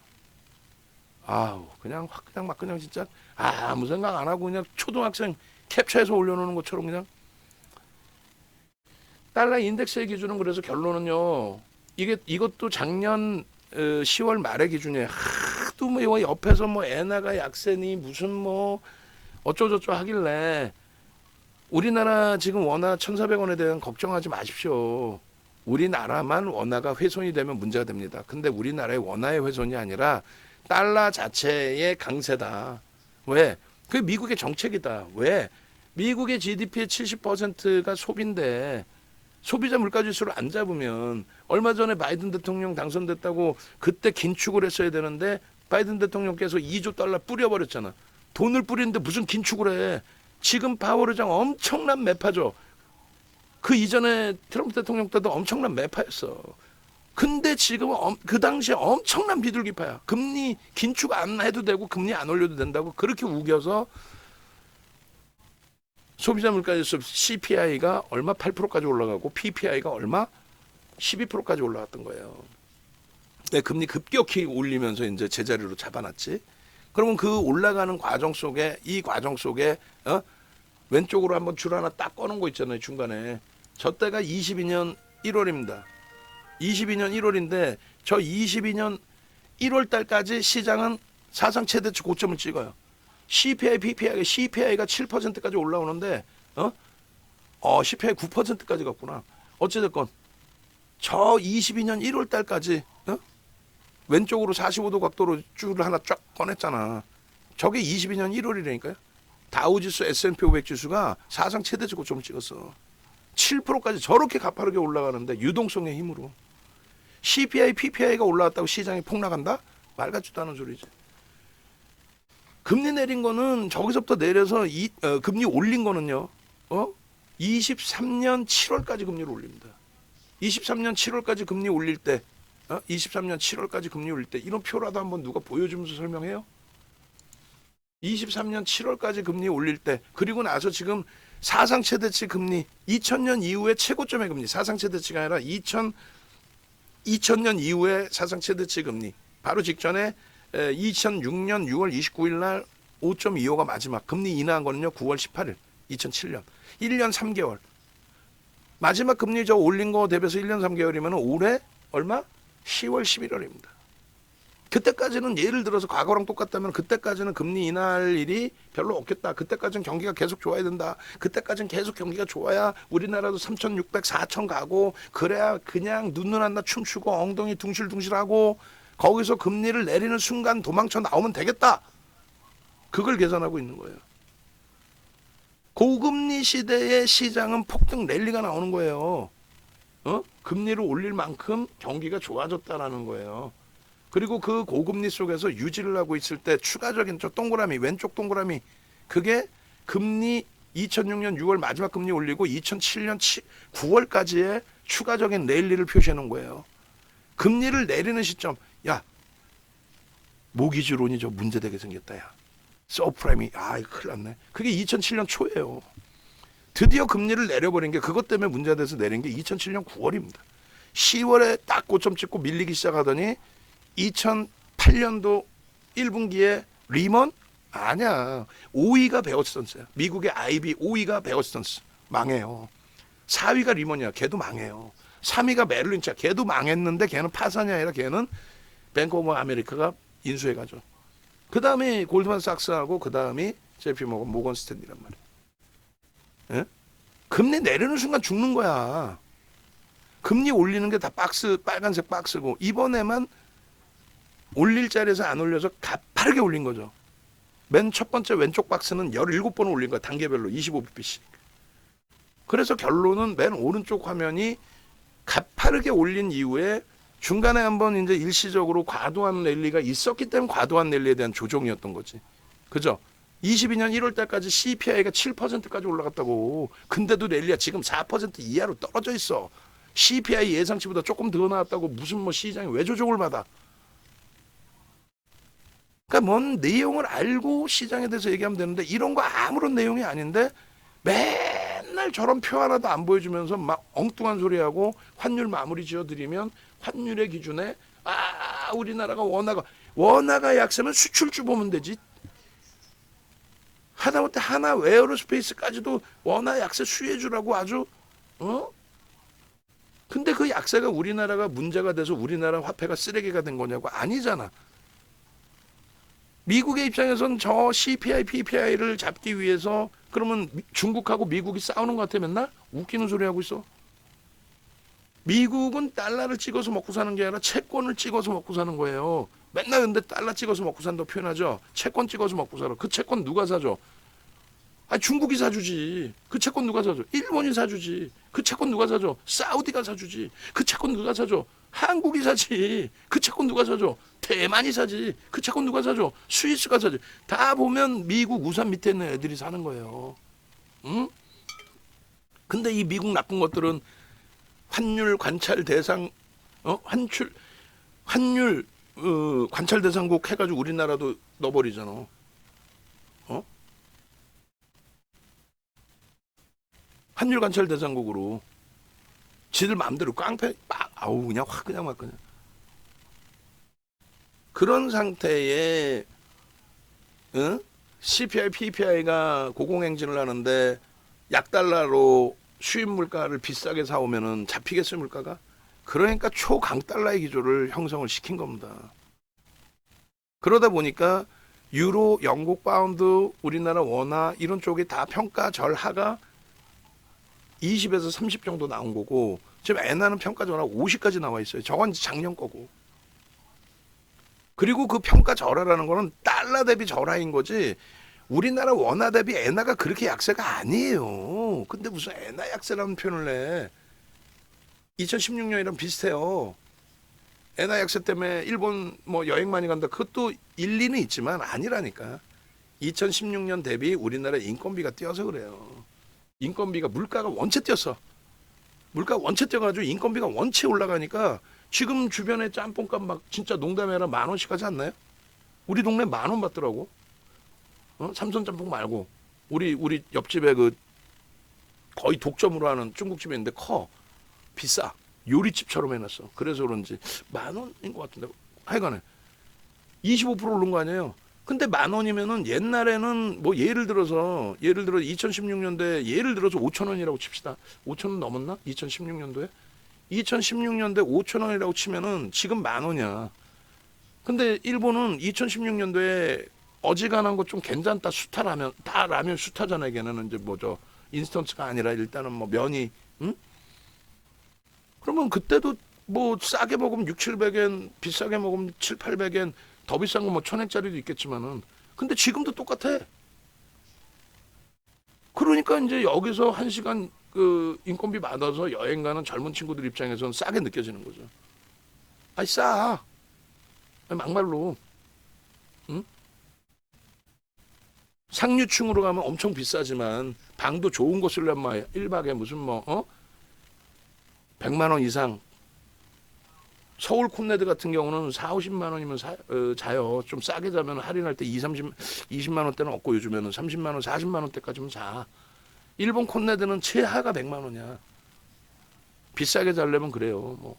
아우 그냥 막 그냥 진짜 아무 생각 안 하고 그냥 초등학생 캡처해서 올려놓는 것처럼 그냥. 달러 인덱스의 기준은 그래서 결론은요. 이것도 작년 10월 말의 기준이에요. 하도 뭐 옆에서 뭐 엔화가 약세니 무슨 뭐 어쩌고저쩌고 하길래 우리나라 지금 원화 1,400원에 대한 걱정하지 마십시오. 우리나라만 원화가 훼손이 되면 문제가 됩니다. 근데 우리나라의 원화의 훼손이 아니라 달러 자체의 강세다. 왜? 그게 미국의 정책이다. 왜? 미국의 GDP의 70%가 소비인데 소비자 물가지수를 안 잡으면 얼마 전에 바이든 대통령 당선됐다고 그때 긴축을 했어야 되는데 바이든 대통령께서 2조 달러 뿌려버렸잖아. 돈을 뿌리는데 무슨 긴축을 해. 지금 파월 의장 엄청난 매파죠. 그 이전에 트럼프 대통령 때도 엄청난 매파였어. 근데 지금 그 당시에 엄청난 비둘기파야. 금리 긴축 안 해도 되고 금리 안 올려도 된다고 그렇게 우겨서 소비자 물가지수 CPI가 얼마 8%까지 올라가고 PPI가 얼마 12%까지 올라갔던 거예요. 네, 금리 급격히 올리면서 이제 제자리로 잡아놨지. 그러면 그 올라가는 과정 속에 이 과정 속에 왼쪽으로 한번 줄 하나 딱 꺼놓은 거 있잖아요. 중간에. 저 때가 22년 1월입니다. 22년 1월인데 저 22년 1월 달까지 시장은 사상 최대치 고점을 찍어요. CPI, CPI가 7%까지 올라오는데 CPI 9%까지 갔구나. 어찌됐건 저 22년 1월 달까지 왼쪽으로 45도 각도로 줄을 하나 쫙 꺼냈잖아. 저게 22년 1월이라니까요. 다우지수 S&P 500 지수가 사상 최대치 고점을 찍었어. 7%까지 저렇게 가파르게 올라가는데 유동성의 힘으로. CPI, PPI가 올라왔다고 시장이 폭락한다? 말 같지도 않은 소리지. 금리 내린 거는 저기서부터 내려서 금리 올린 거는요. 23년 7월까지 금리를 올립니다. 23년 7월까지 금리 올릴 때 23년 7월까지 금리 올릴 때 이런 표라도 한번 누가 보여주면서 설명해요? 23년 7월까지 금리 올릴 때 그리고 나서 지금 사상 최대치 금리 2000년 이후에 최고점의 금리 사상 최대치가 아니라 2000년 이후에 사상 최대치 금리 바로 직전에 2006년 6월 29일 날 5.25가 마지막 금리 인하한 거는요 9월 18일 2007년 1년 3개월 마지막 금리 저 올린 거 대비해서 1년 3개월이면 올해 얼마? 10월 11월입니다. 그때까지는 예를 들어서 과거랑 똑같다면 그때까지는 금리 인하할 일이 별로 없겠다. 그때까지는 경기가 계속 좋아야 된다. 그때까지는 계속 경기가 좋아야 우리나라도 3,600, 4,000 가고 그래야 그냥 눈눈 한나 춤추고 엉덩이 둥실둥실하고 거기서 금리를 내리는 순간 도망쳐 나오면 되겠다. 그걸 계산하고 있는 거예요. 고금리 시대의 시장은 폭등 랠리가 나오는 거예요. 금리를 올릴 만큼 경기가 좋아졌다라는 거예요. 그리고 그 고금리 속에서 유지를 하고 있을 때 추가적인 저 동그라미 왼쪽 동그라미 그게 금리 2006년 6월 마지막 금리 올리고 2007년 9월까지의 추가적인 랠리를 표시해 놓은 거예요. 금리를 내리는 시점 야 모기지론이 저 문제되게 생겼다 야 서프라임이 이거 큰일 났네. 그게 2007년 초예요. 드디어 금리를 내려버린 게 그것 때문에 문제가 돼서 내린 게 2007년 9월입니다. 10월에 딱 고점 찍고 밀리기 시작하더니 2008년도 1분기에 리먼? 아니야. 5위가 베어스턴스야. 미국의 IB 5위가 베어스턴스. 망해요. 4위가 리먼이야. 걔도 망해요. 3위가 메릴린치야. 걔도 망했는데 걔는 파산이 아니라 걔는 뱅크 오브 아메리카가 인수해가죠. 그 다음에 골드만삭스하고 그 다음이 JP 모건 스탠리란 말이야. 예? 금리 내리는 순간 죽는 거야. 금리 올리는 게 다 박스 빨간색 박스고 이번에만 올릴 자리에서 안 올려서 가파르게 올린 거죠. 맨 첫 번째 왼쪽 박스는 17번 올린 거야. 단계별로 25bp씩. 그래서 결론은 맨 오른쪽 화면이 가파르게 올린 이후에 중간에 한번 이제 일시적으로 과도한 랠리가 있었기 때문에 과도한 랠리에 대한 조정이었던 거지. 그죠? 22년 1월 달까지 CPI가 7%까지 올라갔다고. 근데도 랠리가 지금 4% 이하로 떨어져 있어. CPI 예상치보다 조금 더 나왔다고 무슨 뭐 시장이 왜 조정을 받아? 그러니까 뭔 내용을 알고 시장에 대해서 얘기하면 되는데 이런 거 아무런 내용이 아닌데 맨날 저런 표 하나도 안 보여주면서 막 엉뚱한 소리하고 환율 마무리 지어드리면 환율의 기준에 우리나라가 원화가 약세면 수출주 보면 되지. 하다못해 하나 에어로스페이스까지도 원화 약세 수혜주라고 아주 근데 그 약세가 우리나라가 문제가 돼서 우리나라 화폐가 쓰레기가 된 거냐고 아니잖아. 미국의 입장에선 저 CPI, PPI를 잡기 위해서 그러면 중국하고 미국이 싸우는 것 같아 맨날? 웃기는 소리 하고 있어. 미국은 달러를 찍어서 먹고 사는 게 아니라 채권을 찍어서 먹고 사는 거예요. 맨날 근데 달러 찍어서 먹고 산다고 표현하죠. 채권 찍어서 먹고 살아. 그 채권 누가 사줘? 중국이 사주지. 그 채권 누가 사줘? 일본이 사주지. 그 채권 누가 사줘? 사우디가 사주지. 그 채권 누가 사줘? 한국이 사지. 그 채권 누가 사줘? 대만이 사지. 그 채권 누가 사줘? 스위스가 사지. 다 보면 미국 우산 밑에 있는 애들이 사는 거예요. 응? 근데 이 미국 나쁜 것들은 환율 관찰 대상 환율 관찰 대상국 해가지고 우리나라도 넣어버리잖아. 어? 환율 관찰 대상국으로 지들 마음대로 깡패 막 아우 그냥 확 그냥 막 그냥 그런 상태에 CPI, PPI가 고공행진을 하는데 약달러로 수입 물가를 비싸게 사오면은 잡히겠어요 물가가? 그러니까 초강달러의 기조를 형성을 시킨 겁니다. 그러다 보니까 유로, 영국 파운드, 우리나라 원화 이런 쪽이 다 평가 절하가 20에서 30 정도 나온 거고 지금 엔화는 평가 절하 50까지 나와 있어요. 저건 작년 거고. 그리고 그 평가 절하라는 거는 달러 대비 절하인 거지 우리나라 원화 대비 엔화가 그렇게 약세가 아니에요. 근데 무슨 엔화 약세라는 표현을 내. 2016년이랑 비슷해요. 엔화 약세 때문에 일본 뭐 여행 많이 간다. 그것도 일리는 있지만 아니라니까. 2016년 대비 우리나라 인건비가 뛰어서 그래요. 인건비가 물가가 원체 뛰었어. 물가 원체 뛰어가지고 인건비가 원체 올라가니까 지금 주변에 짬뽕값 막 진짜 농담해라 10,000원씩 하지 않나요? 우리 동네 10,000원 받더라고. 삼선 짬뽕 말고 우리 옆집에 그 거의 독점으로 하는 중국집이 있는데 커 비싸 요리집처럼 해놨어. 그래서 그런지 10,000원인 것 같은데 하여간에 25% 오른 거 아니에요. 근데 10,000원이면은 옛날에는 뭐 예를 들어서 2016년도에 예를 들어서 5,000원이라고 칩시다. 5,000원 넘었나? 2016년도에 2016년도에 5,000원이라고 치면은 지금 10,000원이야. 근데 일본은 2016년도에 어지간한 거 좀 괜찮다 수타라면 다 라면 수타잖아요. 걔는 이제 뭐죠 인스턴트가 아니라 일단은 뭐 면이 그러면 그때도 뭐 싸게 먹으면 6,700엔 비싸게 먹으면 7,800엔 더 비싼 거 뭐 1,000엔짜리도 있겠지만은 근데 지금도 똑같아. 그러니까 이제 여기서 1시간 그 인건비 받아서 여행 가는 젊은 친구들 입장에서는 싸게 느껴지는 거죠. 아니 싸. 아니, 막말로. 응? 상류층으로 가면 엄청 비싸지만 방도 좋은 거 쓰려면 1박에 무슨 100만 원 이상. 서울 콘네드 같은 경우는 4,50만 원이면 자요. 좀 싸게 자면 할인할 때 20만 원대는 없고 요즘에는 30만 원, 40만 원대까지면 자. 일본 콘네드는 최하가 100만 원이야. 비싸게 자려면 그래요. 뭐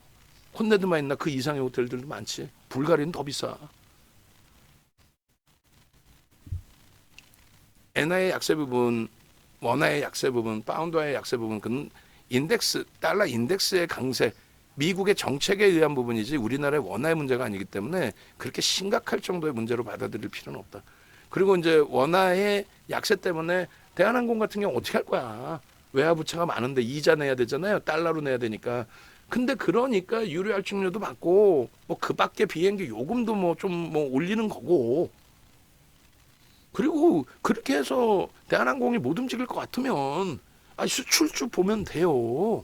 콘네드만 있나 그 이상의 호텔들도 많지. 불가리는 더 비싸. 엔화의 약세 부분, 원화의 약세 부분, 파운드화의 약세 부분, 그건 인덱스, 달러 인덱스의 강세, 미국의 정책에 의한 부분이지 우리나라의 원화의 문제가 아니기 때문에 그렇게 심각할 정도의 문제로 받아들일 필요는 없다. 그리고 이제 원화의 약세 때문에 대한항공 같은 경우 어떻게 할 거야? 외화 부채가 많은데 이자 내야 되잖아요. 달러로 내야 되니까. 근데 그러니까 유료 할증료도 받고 뭐 그밖에 비행기 요금도 뭐 좀 뭐 올리는 거고. 그리고 그렇게 해서 대한항공이 못 움직일 것 같으면 수출주 보면 돼요.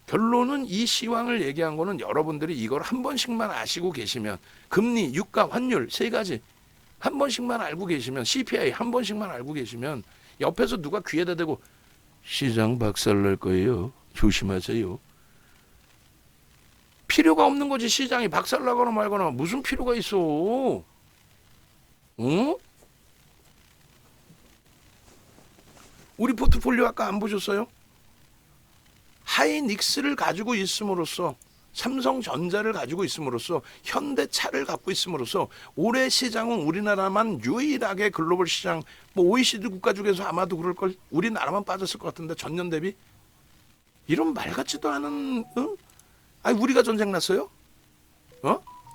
결론은 이 시황을 얘기한 거는 여러분들이 이걸 한 번씩만 아시고 계시면 금리, 유가, 환율 세 가지 한 번씩만 알고 계시면 CPI 한 번씩만 알고 계시면 옆에서 누가 귀에다 대고 시장 박살날 거예요. 조심하세요. 필요가 없는 거지. 시장이 박살나거나 말거나 무슨 필요가 있어. 응? 우리 포트폴리오 아까 안 보셨어요? 하이닉스를 가지고 있음으로써 삼성전자를 가지고 있음으로써 현대차를 갖고 있음으로써 올해 시장은 우리나라만 유일하게 글로벌 시장 뭐 OECD 국가 중에서 아마도 그럴걸 우리나라만 빠졌을 것 같은데 전년 대비 이런 말 같지도 않은 아니 우리가 전쟁 났어요?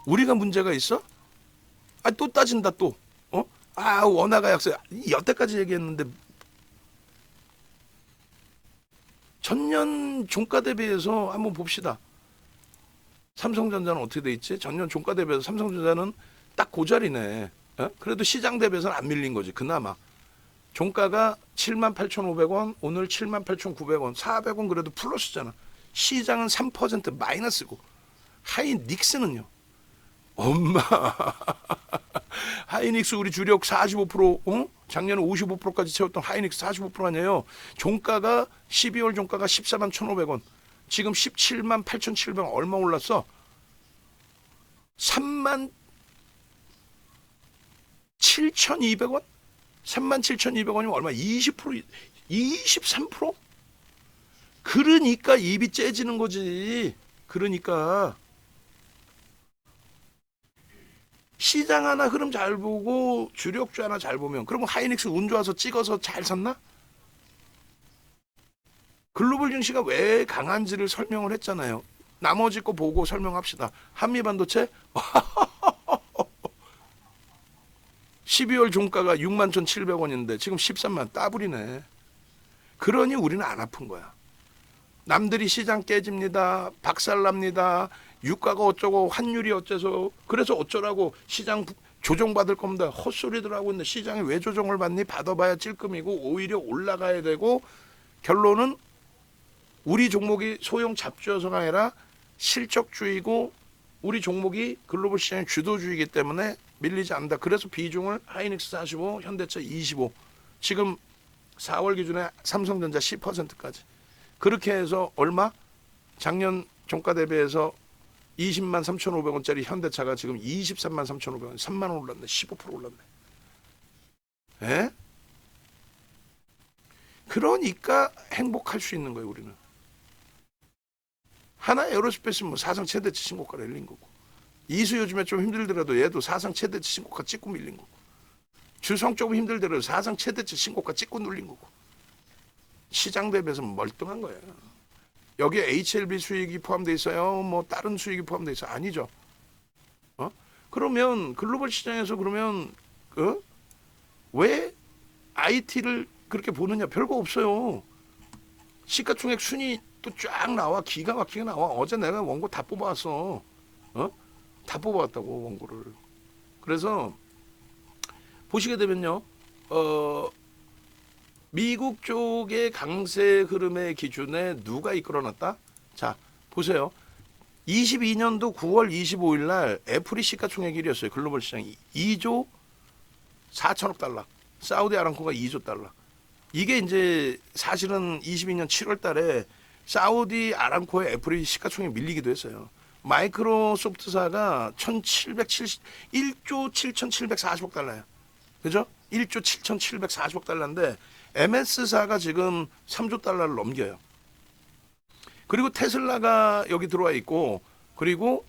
우리가 문제가 있어? 또 따진다 또 원화가 약세 여태까지 얘기했는데 전년 종가 대비해서 한번 봅시다. 삼성전자는 어떻게 돼 있지? 전년 종가 대비해서 삼성전자는 딱 그 자리네. 그래도 시장 대비해서는 안 밀린 거지. 그나마. 종가가 78,500원, 오늘 78,900원, 400원 그래도 플러스잖아. 시장은 3% 마이너스고. 하이닉스는요. 엄마. 하이닉스 우리 주력 45%, 작년에 55%까지 채웠던 하이닉스 45% 아니에요. 종가가 12월 종가가 141,500원. 지금 17만 8,700원 얼마 올랐어? 3만 7,200원? 37,200원이면 얼마? 20%, 23%? 그러니까 입이 째지는 거지. 그러니까 시장 하나 흐름 잘 보고 주력주 하나 잘 보면, 그러면 하이닉스 운 좋아서 찍어서 잘 샀나? 글로벌 증시가 왜 강한지를 설명을 했잖아요. 나머지 거 보고 설명합시다. 한미반도체 12월 종가가 61,700원인데 지금 13만, 따블이네. 그러니 우리는 안 아픈 거야. 남들이 시장 깨집니다, 박살납니다, 유가가 어쩌고 환율이 어째서, 그래서 어쩌라고 시장 조정받을 겁니다. 헛소리들 하고 있는데 시장이 왜 조정을 받니? 받아봐야 찔끔이고 오히려 올라가야 되고, 결론은 우리 종목이 소형 잡주여서가 아니라 실적주의고 우리 종목이 글로벌 시장의 주도주의이기 때문에 밀리지 않는다. 그래서 비중을 하이닉스 45, 현대차 25, 지금 4월 기준에 삼성전자 10%까지. 그렇게 해서 얼마? 작년 종가 대비해서 20만 3,500원짜리 현대차가 지금 23만 3,500원, 3만 원 올랐네. 15% 올랐네. 에? 그러니까 행복할 수 있는 거예요, 우리는. 하나 에어로스페이스 뭐 사상 최대치 신고가를 밀린 거고, 이수 요즘에 좀 힘들더라도 얘도 사상 최대치 신고가 찍고 밀린 거고, 주성 조금 힘들더라도 사상 최대치 신고가 찍고 눌린 거고, 시장 대비해서 멀뚱한 거예요. 여기에 HLB 수익이 포함되어 있어요? 뭐 다른 수익이 포함되어 있어요? 아니죠. 그러면 글로벌 시장에서 그러면 왜 IT를 그렇게 보느냐? 별거 없어요. 시가총액 순위 또 쫙 나와. 기가 막히게 나와. 어제 내가 원고 다 뽑아왔어. 다 뽑아왔다고, 원고를. 그래서 보시게 되면요, 미국 쪽의 강세 흐름의 기준에 누가 이끌어놨다? 자, 보세요. 22년도 9월 25일 날 애플이 시가총액 1위였어요. 글로벌 시장이 2조 4천억 달러. 사우디 아람코가 2조 달러. 이게 이제 사실은 22년 7월 달에 사우디 아람코에 애플이 시가총액 밀리기도 했어요. 마이크로소프트사가 1조 7,740억 달러예요. 그죠? 1조 7,740억 달러인데 MS사가 지금 3조 달러를 넘겨요. 그리고 테슬라가 여기 들어와 있고, 그리고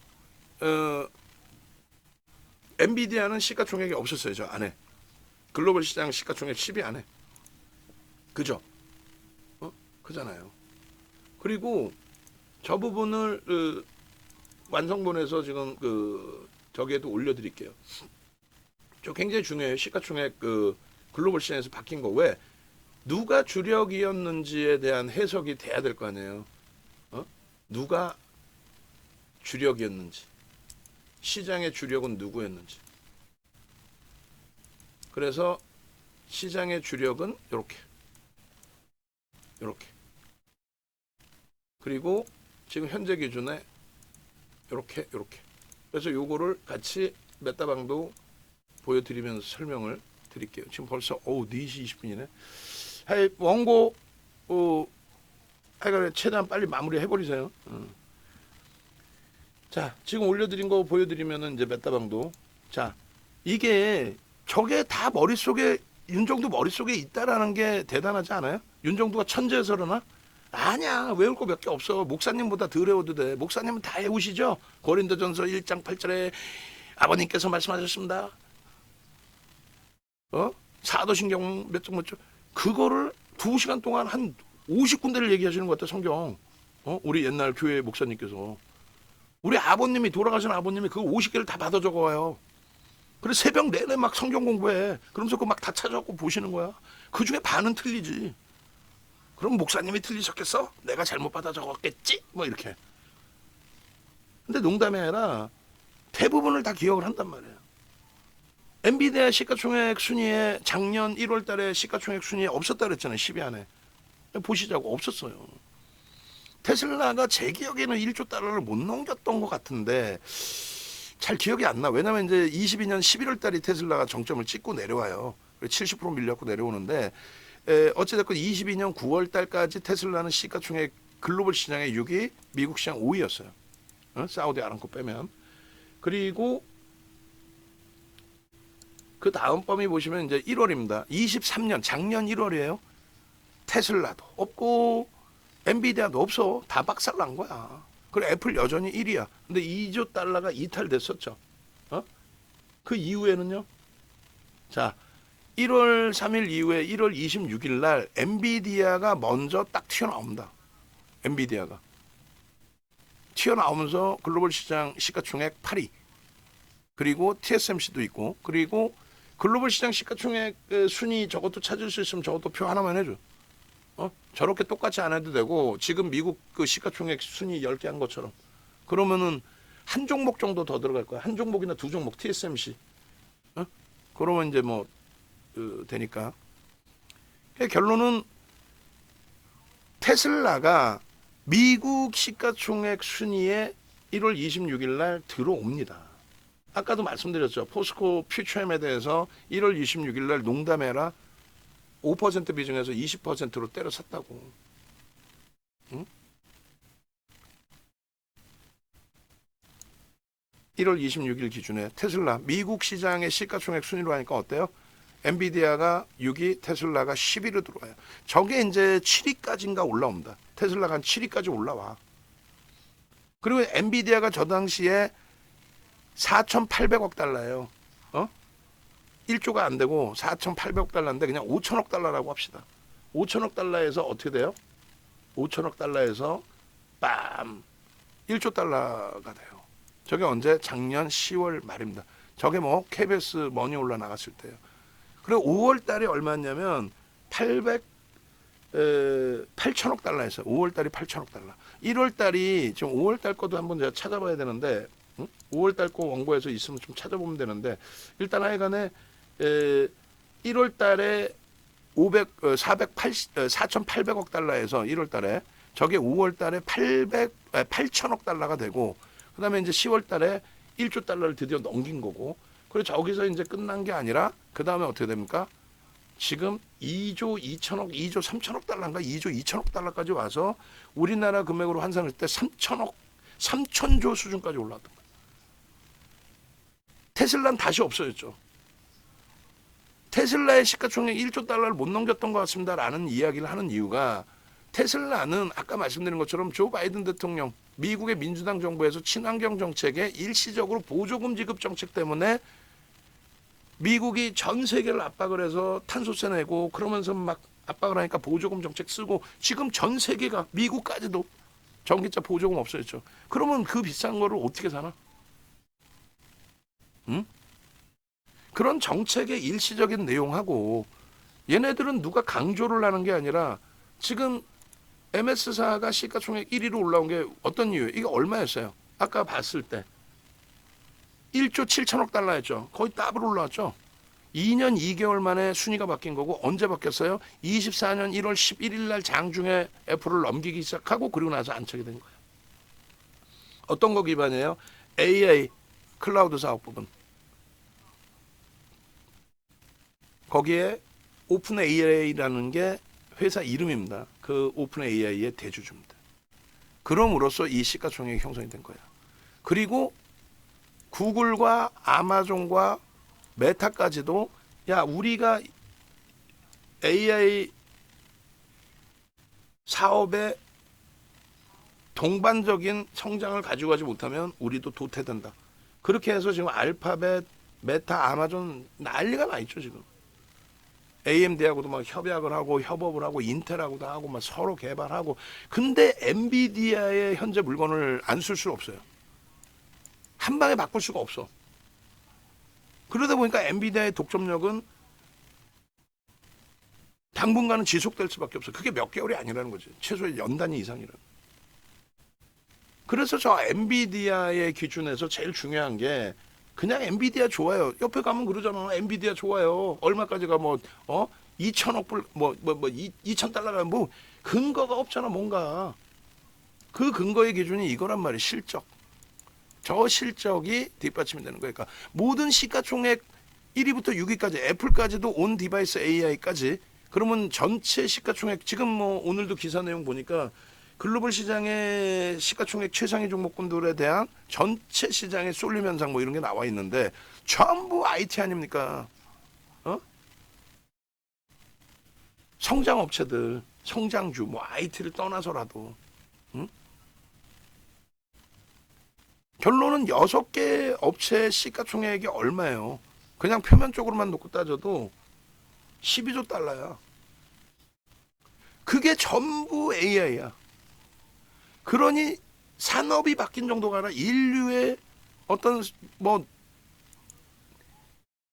엔비디아는 시가총액이 없었어요. 저 안에. 글로벌 시장 시가총액 10위 안에. 그죠? 그잖아요. 그리고 저 부분을 완성본에서 지금 저기에도 올려드릴게요. 저 굉장히 중요해요. 시가총액 글로벌 시장에서 바뀐 거. 왜? 누가 주력이었는지에 대한 해석이 돼야 될 거 아니에요. 누가 주력이었는지, 시장의 주력은 누구였는지. 그래서 시장의 주력은 이렇게. 그리고 지금 현재 기준에 이렇게. 그래서 요거를 같이 메타방도 보여드리면서 설명을 드릴게요. 지금 벌써 4시 20분이네. 원고 하여간 최대한 빨리 마무리 해버리세요. 자, 지금 올려드린 거 보여드리면은 이제 메타방도. 자, 이게 저게 다 머릿속에, 윤정도 머릿속에 있다라는 게 대단하지 않아요? 윤정도가 천재여서 그러나? 아니야. 외울 거 몇 개 없어. 목사님보다 덜 외워도 돼. 목사님은 다 외우시죠? 고린도전서 1장 8절에 아버님께서 말씀하셨습니다. 사도신경 몇 장 그거를 2시간 동안 한 50군데를 얘기하시는 것 같아, 성경. 우리 옛날 교회 목사님께서. 우리 아버님이, 돌아가신 아버님이 그 50개를 다 받아 적어와요. 그래서 새벽 내내 막 성경 공부해. 그러면서 그 막 다 찾아갖고 보시는 거야. 그 중에 반은 틀리지. 그럼 목사님이 틀리셨겠어? 내가 잘못 받아 적었겠지? 뭐 이렇게. 근데 농담이 아니라 대부분을 다 기억을 한단 말이에요. 엔비디아 시가총액 순위에 작년 1월 달에 시가총액 순위에 없었다 그랬잖아요. 10위 안에. 보시자고. 없었어요. 테슬라가 제 기억에는 1조 달러를 못 넘겼던 것 같은데 잘 기억이 안 나. 왜냐면 이제 22년 11월 달에 테슬라가 정점을 찍고 내려와요. 70% 밀려갖고 내려오는데 어찌됐건 22년 9월 달까지 테슬라는 시가총액 글로벌 시장의 6위, 미국 시장 5위였어요. 사우디 아람코 빼면. 그리고 그 다음 범위 보시면 이제 1월입니다. 23년 작년 1월이에요. 테슬라도 없고 엔비디아도 없어. 다 박살난 거야. 그리고 애플 여전히 1위야. 근데 2조 달러가 이탈됐었죠. 그 이후에는요. 자, 1월 3일 이후에 1월 26일 날 엔비디아가 먼저 딱 튀어나옵니다. 엔비디아가 튀어나오면서 글로벌 시장 시가총액 8위. 그리고 TSMC도 있고, 그리고 글로벌 시장 시가총액 순위 저것도 찾을 수 있으면 저것도 표 하나만 해줘. 저렇게 똑같이 안 해도 되고, 지금 미국 그 시가총액 순위 10개 한 것처럼. 그러면은 한 종목 정도 더 들어갈 거야. 한 종목이나 두 종목, TSMC. 그러면 이제 뭐 되니까. 결론은 테슬라가 미국 시가총액 순위에 1월 26일 날 들어옵니다. 아까도 말씀드렸죠. 포스코 퓨처엠에 대해서 1월 26일 날 농담해라. 5% 비중에서 20%로 때려 샀다고. 응? 1월 26일 기준에 테슬라 미국 시장의 시가총액 순위로 하니까 어때요? 엔비디아가 6위, 테슬라가 10위로 들어와요. 저게 이제 7위까지인가 올라옵니다. 테슬라가 한 7위까지 올라와. 그리고 엔비디아가 저 당시에 4,800억 달러예요. 1조가 안 되고 4,800억 달러인데 그냥 5천억 달러라고 합시다. 5천억 달러에서 어떻게 돼요? 5천억 달러에서 빰 1조 달러가 돼요. 저게 언제? 작년 10월 말입니다. 저게 뭐 KBS 머니 올라 나갔을 때예요. 그리고 5월 달에 얼마였냐면 8천억 달러였어요. 5월 달이 8천억 달러. 1월 달이 지금 5월 달 것도 한번 제가 찾아봐야 되는데 5월 달 거 원고에서 있으면 좀 찾아보면 되는데 일단 하여간에 1월 달에 4,800억 달러에서 1월 달에 저게 5월 달에 8천억 달러가 되고 그다음에 이제 10월 달에 1조 달러를 드디어 넘긴 거고 그리고 저기서 이제 끝난 게 아니라 그다음에 어떻게 됩니까? 지금 2조 2천억, 2조 3천억 달러인가 2조 2천억 달러까지 와서 우리나라 금액으로 환산할 때 3천조 수준까지 올라왔던 거예요. 테슬라는 다시 없어졌죠. 테슬라의 시가총액 1조 달러를 못 넘겼던 것 같습니다라는 이야기를 하는 이유가 테슬라는 아까 말씀드린 것처럼 조 바이든 대통령 미국의 민주당 정부에서 친환경 정책에 일시적으로 보조금 지급 정책 때문에 미국이 전 세계를 압박을 해서 탄소세 내고 그러면서 막 압박을 하니까 보조금 정책 쓰고 지금 전 세계가 미국까지도 전기차 보조금 없어졌죠. 그러면 그 비싼 거를 어떻게 사나? 응? 그런 정책의 일시적인 내용하고 얘네들은 누가 강조를 하는 게 아니라 지금 MS사가 시가총액 1위로 올라온 게 어떤 이유예요? 이게 얼마였어요? 아까 봤을 때 1조 7천억 달러였죠. 거의 더블 올라왔죠. 2년 2개월 만에 순위가 바뀐 거고 언제 바뀌었어요? 24년 1월 11일 날 장중에 애플을 넘기기 시작하고 그리고 나서 안착이 된 거예요. 어떤 거 기반이에요? AI 클라우드 사업 부분. 거기에 오픈 AI라는 게 회사 이름입니다. 그 오픈 AI의 대주주입니다. 그럼으로써 이 시가총액이 형성이 된 거예요. 그리고 구글과 아마존과 메타까지도 야 우리가 AI 사업에 동반적인 성장을 가지고 가지 못하면 우리도 도태된다. 그렇게 해서 지금 알파벳, 메타, 아마존 난리가 나 있죠 지금. AMD하고도 막 협약을 하고 협업을 하고 인텔하고도 하고 막 서로 개발하고 근데 엔비디아의 현재 물건을 안 쓸 수 없어요. 한 방에 바꿀 수가 없어. 그러다 보니까 엔비디아의 독점력은 당분간은 지속될 수밖에 없어. 그게 몇 개월이 아니라는 거지. 최소한 연 단위 이상이라는. 그래서 저 엔비디아의 기준에서 제일 중요한 게 그냥 엔비디아 좋아요. 옆에 가면 그러잖아. 엔비디아 좋아요. 얼마까지가 2천억 불 2천 달러가 뭐 근거가 없잖아 뭔가. 그 근거의 기준이 이거란 말이에요. 실적. 저 실적이 뒷받침이 되는 거니까 모든 시가총액 1위부터 6위까지 애플까지도 온 디바이스 AI까지 그러면 전체 시가총액 지금 뭐 오늘도 기사 내용 보니까 글로벌 시장의 시가총액 최상위 종목군들에 대한 전체 시장의 쏠림 현상 뭐 이런 게 나와 있는데 전부 IT 아닙니까? 어? 성장 업체들, 성장주 뭐 IT를 떠나서라도 응? 결론은 6개 업체의 시가총액이 얼마예요? 그냥 표면적으로만 놓고 따져도 12조 달러야. 그게 전부 AI야. 그러니 산업이 바뀐 정도가 아니라 인류의 어떤 뭐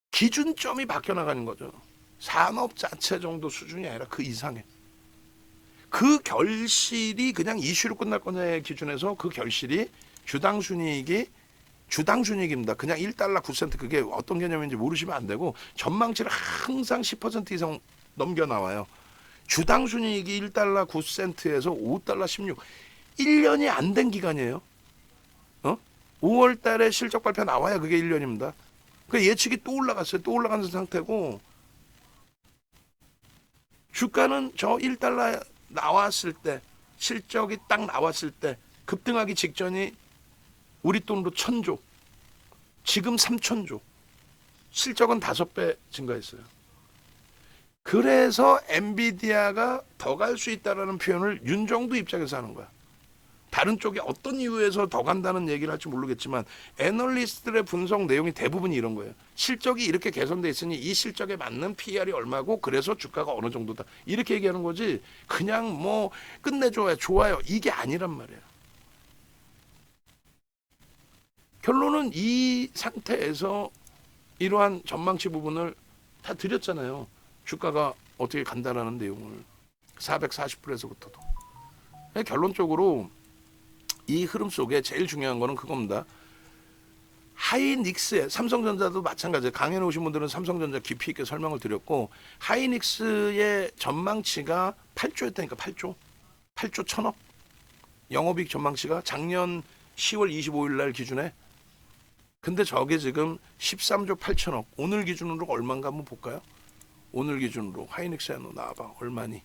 기준점이 바뀌어 나가는 거죠. 산업 자체 정도 수준이 아니라 그 이상의. 그 결실이 그냥 이슈로 끝날 거냐의 기준에서 그 결실이 주당 순이익이 주당 순이익입니다. 그냥 1달러 9센트 그게 어떤 개념인지 모르시면 안 되고 전망치를 항상 10% 이상 넘겨 나와요. 주당 순이익이 1달러 9센트에서 5달러 16. 1년이 안 된 기간이에요. 5월 달에 실적 발표 나와야 그게 1년입니다. 그 예측이 또 올라갔어요. 또 올라가는 상태고 주가는 저 1달러 나왔을 때 실적이 딱 나왔을 때 급등하기 직전이 우리 돈으로 1,000조 지금 3,000조 실적은 5배 증가했어요. 그래서 엔비디아가 더 갈 수 있다라는 표현을 윤정도 입장에서 하는 거야. 다른 쪽에 어떤 이유에서 더 간다는 얘기를 할지 모르겠지만 애널리스트들의 분석 내용이 대부분 이런 거예요. 실적이 이렇게 개선돼 있으니 이 실적에 맞는 PER이 얼마고 그래서 주가가 어느 정도다. 이렇게 얘기하는 거지 그냥 뭐 끝내줘야 좋아요. 이게 아니란 말이에요. 결론은 이 상태에서 이러한 전망치 부분을 다 드렸잖아요. 주가가 어떻게 간다라는 내용을 440불에서부터도. 결론적으로 이 흐름 속에 제일 중요한 거는 그겁니다. 하이닉스의 삼성전자도 마찬가지예요. 강연에 오신 분들은 삼성전자 깊이 있게 설명을 드렸고 하이닉스의 전망치가 8조였다니까 8조 1,000억 영업이익 전망치가 작년 10월 25일 날 기준에 근데 저게 지금 13조 8천억 오늘 기준으로 얼마인가 한번 볼까요? 오늘 기준으로 하이닉스에 나와봐 얼마니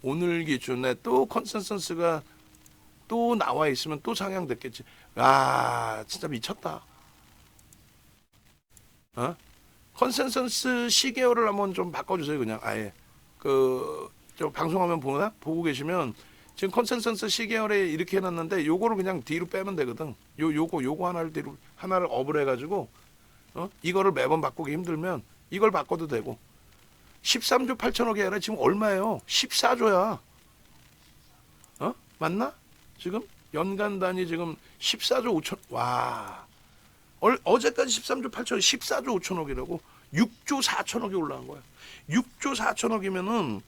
오늘 기준에 또 컨센서스가 또 나와 있으면 또 상향됐겠지. 아 진짜 미쳤다. 컨센서스 시계열을 한번 좀 바꿔주세요. 그냥 아예 저 방송화면 보고 계시면 지금 컨센서스 시계열에 이렇게 해놨는데 요거를 그냥 뒤로 빼면 되거든. 요거 하나를 업을 해가지고 이거를 매번 바꾸기 힘들면 이걸 바꿔도 되고 13조 8천억이 아니라 지금 얼마예요? 14조야. 맞나? 지금 연간 단위 지금 14조 5천 와 어제까지 13조 8천억 14조 5천억이라고 6조 4천억이 올라간 거야. 6조 4천억이면은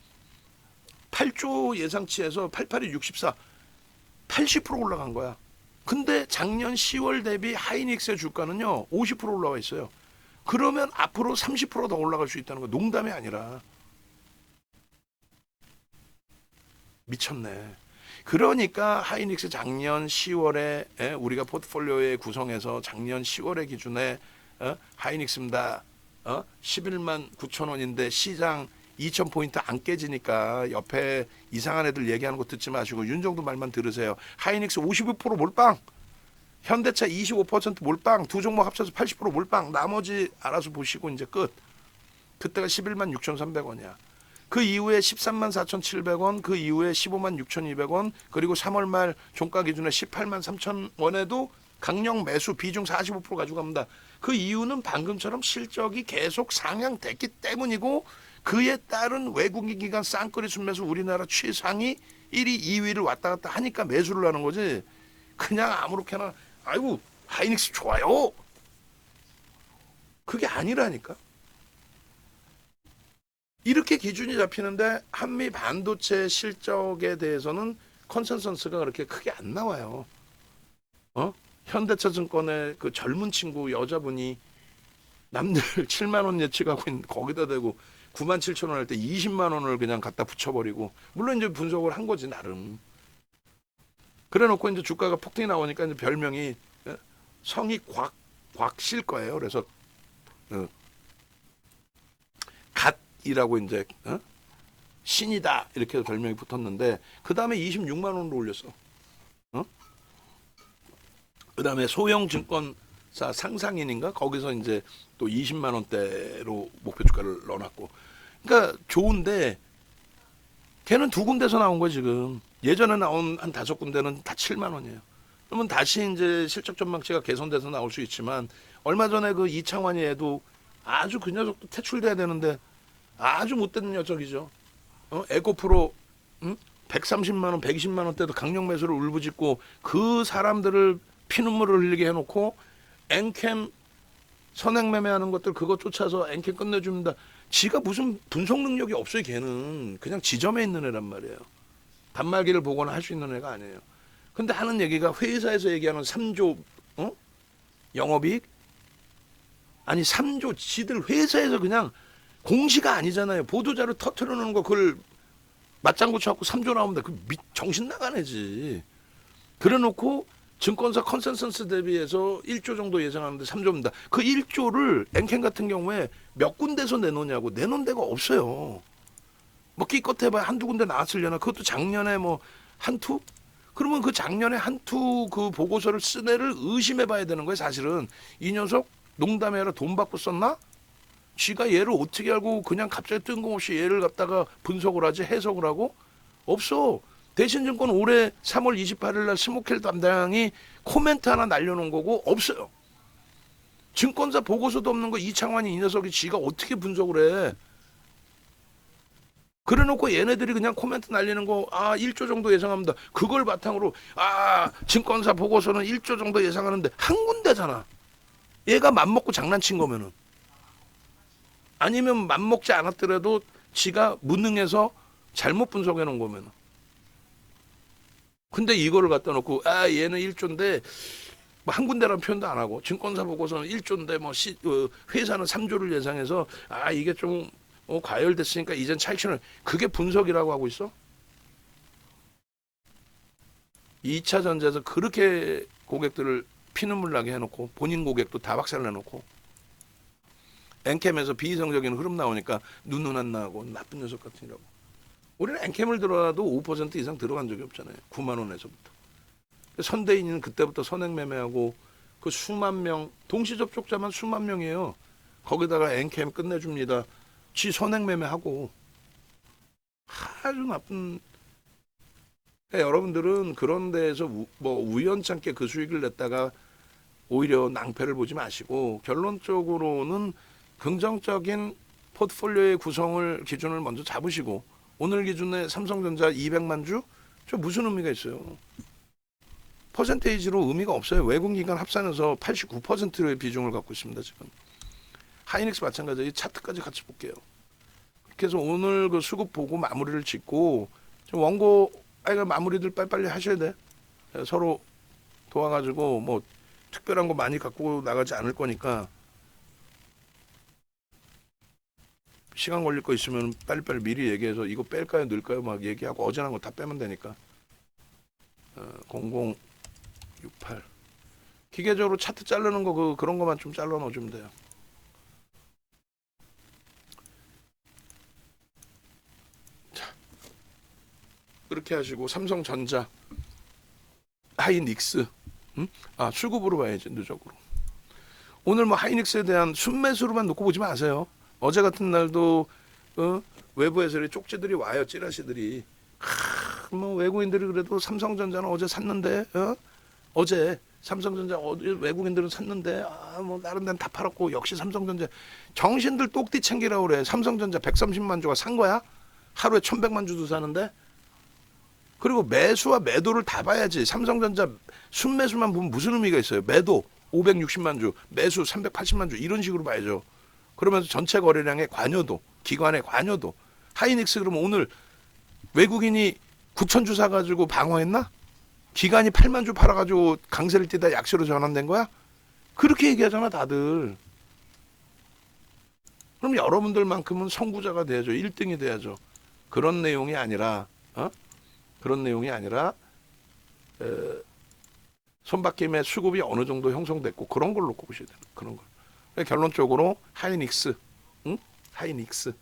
8조 예상치에서 88이 64 80% 올라간 거야. 근데 작년 10월 대비 하이닉스의 주가는요 50% 올라와 있어요. 그러면 앞으로 30%더 올라갈 수 있다는 거 농담이 아니라 미쳤네. 그러니까 하이닉스 작년 10월에 우리가 포트폴리오에 구성해서 작년 10월에 기준에 하이닉스입니다. 11만 9천 원인데 시장 2,000포인트 안 깨지니까 옆에 이상한 애들 얘기하는 거 듣지 마시고 윤정도 말만 들으세요. 하이닉스 52% 몰빵, 현대차 25% 몰빵, 두 종목 합쳐서 80% 몰빵. 나머지 알아서 보시고 이제 끝. 그때가 11만 6,300원이야. 그 이후에 13만 4,700원, 그 이후에 15만 6,200원, 그리고 3월 말 종가 기준에 18만 3천 원에도 강력 매수 비중 45% 가져갑니다. 그 이유는 방금처럼 실적이 계속 상향됐기 때문이고 그에 따른 외국인 기관 쌍끌이 순매수 우리나라 최상위 1위, 2위를 왔다 갔다 하니까 매수를 하는 거지. 그냥 아무렇게나 아이고 하이닉스 좋아요. 그게 아니라니까. 이렇게 기준이 잡히는데 한미 반도체 실적에 대해서는 컨센서스가 그렇게 크게 안 나와요. 현대차증권의 그 젊은 친구 여자분이 남들 7만 원 예측하고 있는 거기다 대고 9만 7천 원 할 때 20만 원을 그냥 갖다 붙여버리고 물론 이제 분석을 한 거지 나름. 그래놓고 이제 주가가 폭등이 나오니까 이제 별명이 성이 곽실 거예요. 그래서 갓이라고 이제 신이다 이렇게 별명이 붙었는데 그 다음에 26만 원으로 올렸어. 어? 그 다음에 소형 증권사 상상인인가 거기서 이제 또 20만 원대로 목표 주가를 넣어놨고. 그러니까 좋은데 걔는 두 군데서 나온 거야 지금. 예전에 나온 한 5군데는 다 7만 원이에요. 그러면 다시 이제 실적 전망치가 개선돼서 나올 수 있지만 얼마 전에 그 이창환이 애도 아주 그 녀석도 퇴출돼야 되는데 아주 못된 녀석이죠. 에코프로 130만 원, 120만 원대도 강력 매수를 울부짖고 그 사람들을 피눈물을 흘리게 해놓고 엔캠 선행 매매하는 것들 그거 쫓아서 엔캠 끝내줍니다. 지가 무슨 분석 능력이 없어요. 걔는 그냥 지점에 있는 애란 말이에요. 단말기를 보거나 할 수 있는 애가 아니에요. 근데 하는 얘기가 회사에서 얘기하는 3조 영업이익? 아니 3조 지들 회사에서 그냥 공시가 아니잖아요. 보도자료 터트려 놓는 거 그걸 맞장구 쳐갖고 3조 나오면 그 정신 나간 애지. 그래 놓고 증권사 컨센서스 대비해서 1조 정도 예상하는데 3조입니다. 그 1조를 엔캠 같은 경우에 몇 군데서 내놓냐고. 내놓은 데가 없어요. 뭐 끼껏 해봐야 한두 군데 나왔으려나. 그것도 작년에 뭐 한투? 그러면 그 작년에 한투 그 보고서를 쓴 애를 의심해봐야 되는 거예요. 사실은 이 녀석 농담이 아니라 돈 받고 썼나? 쥐가 얘를 어떻게 알고 그냥 갑자기 뜬금없이 얘를 갖다가 분석을 하지 해석을 하고? 없어. 대신증권 올해 3월 28일 날 스모켈 담당이 코멘트 하나 날려놓은 거고 없어요. 증권사 보고서도 없는 거 이창환이 이 녀석이 쥐가 어떻게 분석을 해. 그래놓고 얘네들이 그냥 코멘트 날리는 거 1조 정도 예상합니다. 그걸 바탕으로 증권사 보고서는 1조 정도 예상하는데 한 군데잖아. 얘가 맘먹고 장난친 거면은. 아니면 맘먹지 않았더라도 지가 무능해서 잘못 분석해 놓은 거면은. 근데 이거를 갖다 놓고 얘는 1조인데 뭐 한 군데라는 표현도 안 하고 증권사 보고서는 1조인데 뭐 회사는 3조를 예상해서 이게 좀 과열됐으니까 이젠 차익실현. 그게 분석이라고 하고 있어? 2차 전지에서 그렇게 고객들을 피눈물 나게 해놓고 본인 고객도 다 박살내놓고 엔캠에서 비이성적인 흐름 나오니까 눈은 안 나고 나쁜 녀석 같으라고. 우리는 엔캠을 들어가도 5% 이상 들어간 적이 없잖아요. 9만 원에서부터. 선대인은 그때부터 선행 매매하고 그 수만 명 동시 접촉자만 수만 명이에요. 거기다가 엔캠 끝내줍니다. 지 선행 매매하고 아주 나쁜. 여러분들은 그런 데에서 뭐 우연찮게 그 수익을 냈다가 오히려 낭패를 보지 마시고 결론적으로는 긍정적인 포트폴리오의 구성을 기준을 먼저 잡으시고 오늘 기준에 삼성전자 200만 주? 저 무슨 의미가 있어요? 퍼센테이지로 의미가 없어요. 외국기관 합산해서 89%의 비중을 갖고 있습니다. 지금. 하이닉스 마찬가지예요. 이 차트까지 같이 볼게요. 그래서 오늘 그 수급 보고 마무리를 짓고 원고 마무리들 빨리빨리 하셔야 돼. 서로 도와가지고 뭐 특별한 거 많이 갖고 나가지 않을 거니까 시간 걸릴 거 있으면 빨리빨리 미리 얘기해서 이거 뺄까요 넣을까요 막 얘기하고 어제난 거 다 빼면 되니까. 0068 기계적으로 차트 자르는 거 그런 거만 좀 잘라 넣어주면 돼요. 자, 그렇게 하시고 삼성전자, 하이닉스, 수급으로 봐야지 누적으로. 오늘 뭐 하이닉스에 대한 순매수로만 놓고 보지 마세요. 어제 같은 날도 외부에서 쪽지들이 와요. 찌라시들이. 뭐 외국인들이 그래도 삼성전자는 어제 샀는데 어제 삼성전자 외국인들은 샀는데 뭐 다른 데는 다 팔았고 역시 삼성전자. 정신들 똑띠 챙기라고 그래. 삼성전자 130만 주가 산 거야? 하루에 1100만 주도 사는데? 그리고 매수와 매도를 다 봐야지. 삼성전자 순매수만 보면 무슨 의미가 있어요? 매도 560만 주, 매수 380만 주 이런 식으로 봐야죠. 그러면서 전체 거래량의 관여도, 기관의 관여도. 하이닉스 그러면 오늘 외국인이 9천 주 사가지고 방어했나? 기관이 8만 주 팔아가지고 강세를 띠다 약세로 전환된 거야? 그렇게 얘기하잖아 다들. 그럼 여러분들만큼은 선구자가 돼야죠. 1등이 돼야죠. 그런 내용이 아니라 그런 내용이 아니라 손바뀜의 수급이 어느 정도 형성됐고 그런 걸 놓고 보셔야 돼요. 그런 걸. 결론적으로 하이닉스, 하이닉스.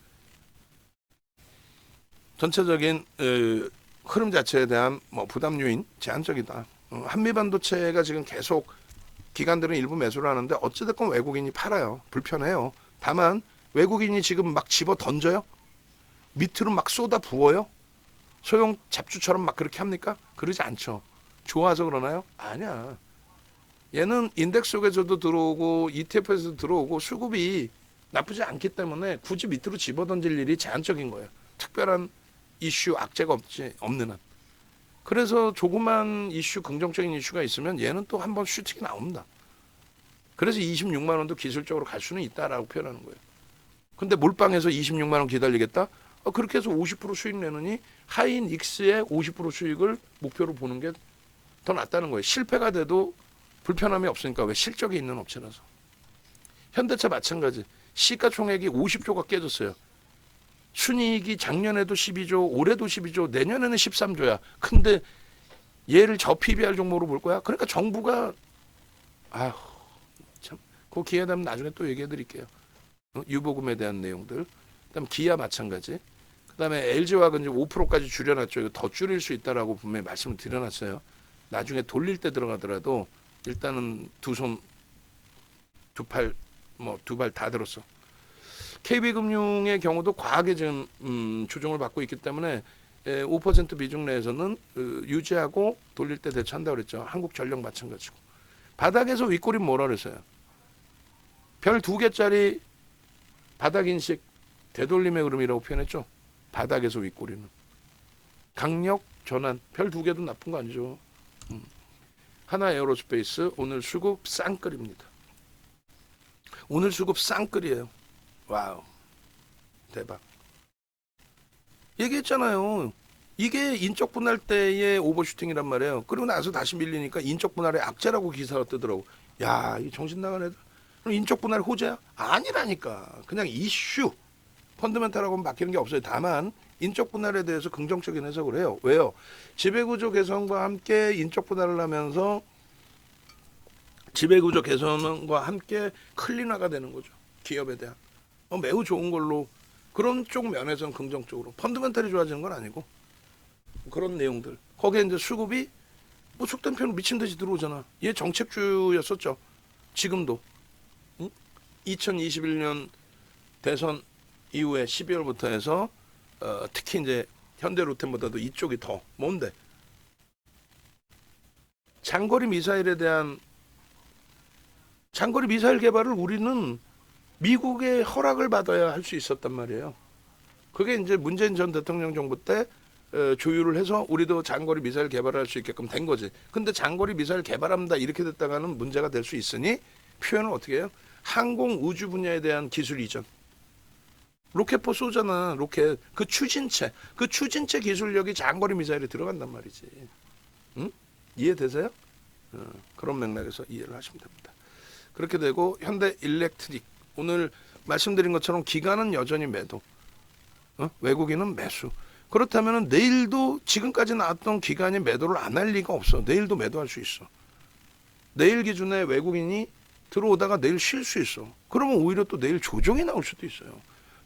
전체적인 흐름 자체에 대한 뭐 부담 요인 제한적이다. 한미 반도체가 지금 계속 기관들은 일부 매수를 하는데 어찌됐건 외국인이 팔아요. 불편해요. 다만 외국인이 지금 막 집어 던져요? 밑으로 막 쏟아 부어요? 소형 잡주처럼 막 그렇게 합니까? 그러지 않죠. 좋아서 그러나요? 아니야. 얘는 인덱스 속에서도 들어오고 ETF에서도 들어오고 수급이 나쁘지 않기 때문에 굳이 밑으로 집어던질 일이 제한적인 거예요. 특별한 이슈, 악재가 없는 한. 그래서 조그만 이슈, 긍정적인 이슈가 있으면 얘는 또 한번 슈팅이 나옵니다. 그래서 26만 원도 기술적으로 갈 수는 있다라고 표현하는 거예요. 근데 몰빵해서 26만 원 기다리겠다? 그렇게 해서 50% 수익 내느니 하인 익스의 50% 수익을 목표로 보는 게 더 낫다는 거예요. 실패가 돼도 불편함이 없으니까. 왜? 실적이 있는 업체라서. 현대차 마찬가지. 시가총액이 50조가 깨졌어요. 순이익이 작년에도 12조, 올해도 12조, 내년에는 13조야. 근데 얘를 저 PBR 종목으로 볼 거야? 그러니까 정부가 참, 그 기회 되면 나중에 또 얘기해 드릴게요. 유보금에 대한 내용들. 그다음 기아 마찬가지. 그다음에 LG화학은 이제 5%까지 줄여놨죠. 이거 더 줄일 수 있다라고 분명히 말씀을 드려놨어요. 나중에 돌릴 때 들어가더라도 일단은 두 손, 두 팔, 두 발 다 들었어. KB금융의 경우도 과하게 지금 조정을 받고 있기 때문에 5% 비중 내에서는 유지하고 돌릴 때 대처한다고 그랬죠. 한국전력 마찬가지고. 바닥에서 윗골이 뭐라 그랬어요? 별 2개짜리 바닥 인식 되돌림의 흐름이라고 표현했죠. 바닥에서 윗골이는. 강력 전환 별 2개도 나쁜 거 아니죠. 하나 에어로스페이스 오늘 수급 쌍끌입니다. 오늘 수급 쌍끌이에요. 와우, 대박. 얘기했잖아요. 이게 인적 분할 때의 오버슈팅이란 말이에요. 그리고 나서 다시 밀리니까 인적 분할의 악재라고 기사가 뜨더라고. 야, 이 정신 나간 애들. 그럼 인적 분할 호재야? 아니라니까. 그냥 이슈. 펀더멘탈하고는 바뀌는 게 없어요. 다만 인적 분할에 대해서 긍정적인 해석을 해요. 왜요? 지배구조 개선과 함께 인적 분할을 하면서 지배구조 개선과 함께 클린화가 되는 거죠. 기업에 대한. 매우 좋은 걸로 그런 쪽 면에서는 긍정적으로. 펀더멘탈이 좋아지는 건 아니고 그런 내용들. 거기에 이제 수급이 속된 표현으로 미친 듯이 들어오잖아. 얘 정책주였었죠. 지금도. 응? 2021년 대선 이후에 12월부터 해서 특히 이제 현대로템보다도 이쪽이 더 뭔데? 장거리 미사일에 대한 장거리 미사일 개발을 우리는 미국의 허락을 받아야 할 수 있었단 말이에요. 그게 이제 문재인 전 대통령 정부 때 조율을 해서 우리도 장거리 미사일 개발할 수 있게끔 된 거지. 근데 장거리 미사일 개발합니다 이렇게 됐다가는 문제가 될 수 있으니 표현을 어떻게 해요? 항공 우주 분야에 대한 기술 이전. 로켓포 쏘잖아. 로켓. 그 추진체 기술력이 장거리 미사일에 들어간단 말이지. 응? 이해되세요? 그런 맥락에서 이해를 하시면 됩니다. 그렇게 되고 현대 일렉트릭 오늘 말씀드린 것처럼 기관은 여전히 매도, 외국인은 매수. 그렇다면 내일도 지금까지 나왔던 기관이 매도를 안 할 리가 없어. 내일도 매도할 수 있어. 내일 기준에 외국인이 들어오다가 내일 쉴 수 있어. 그러면 오히려 또 내일 조정이 나올 수도 있어요.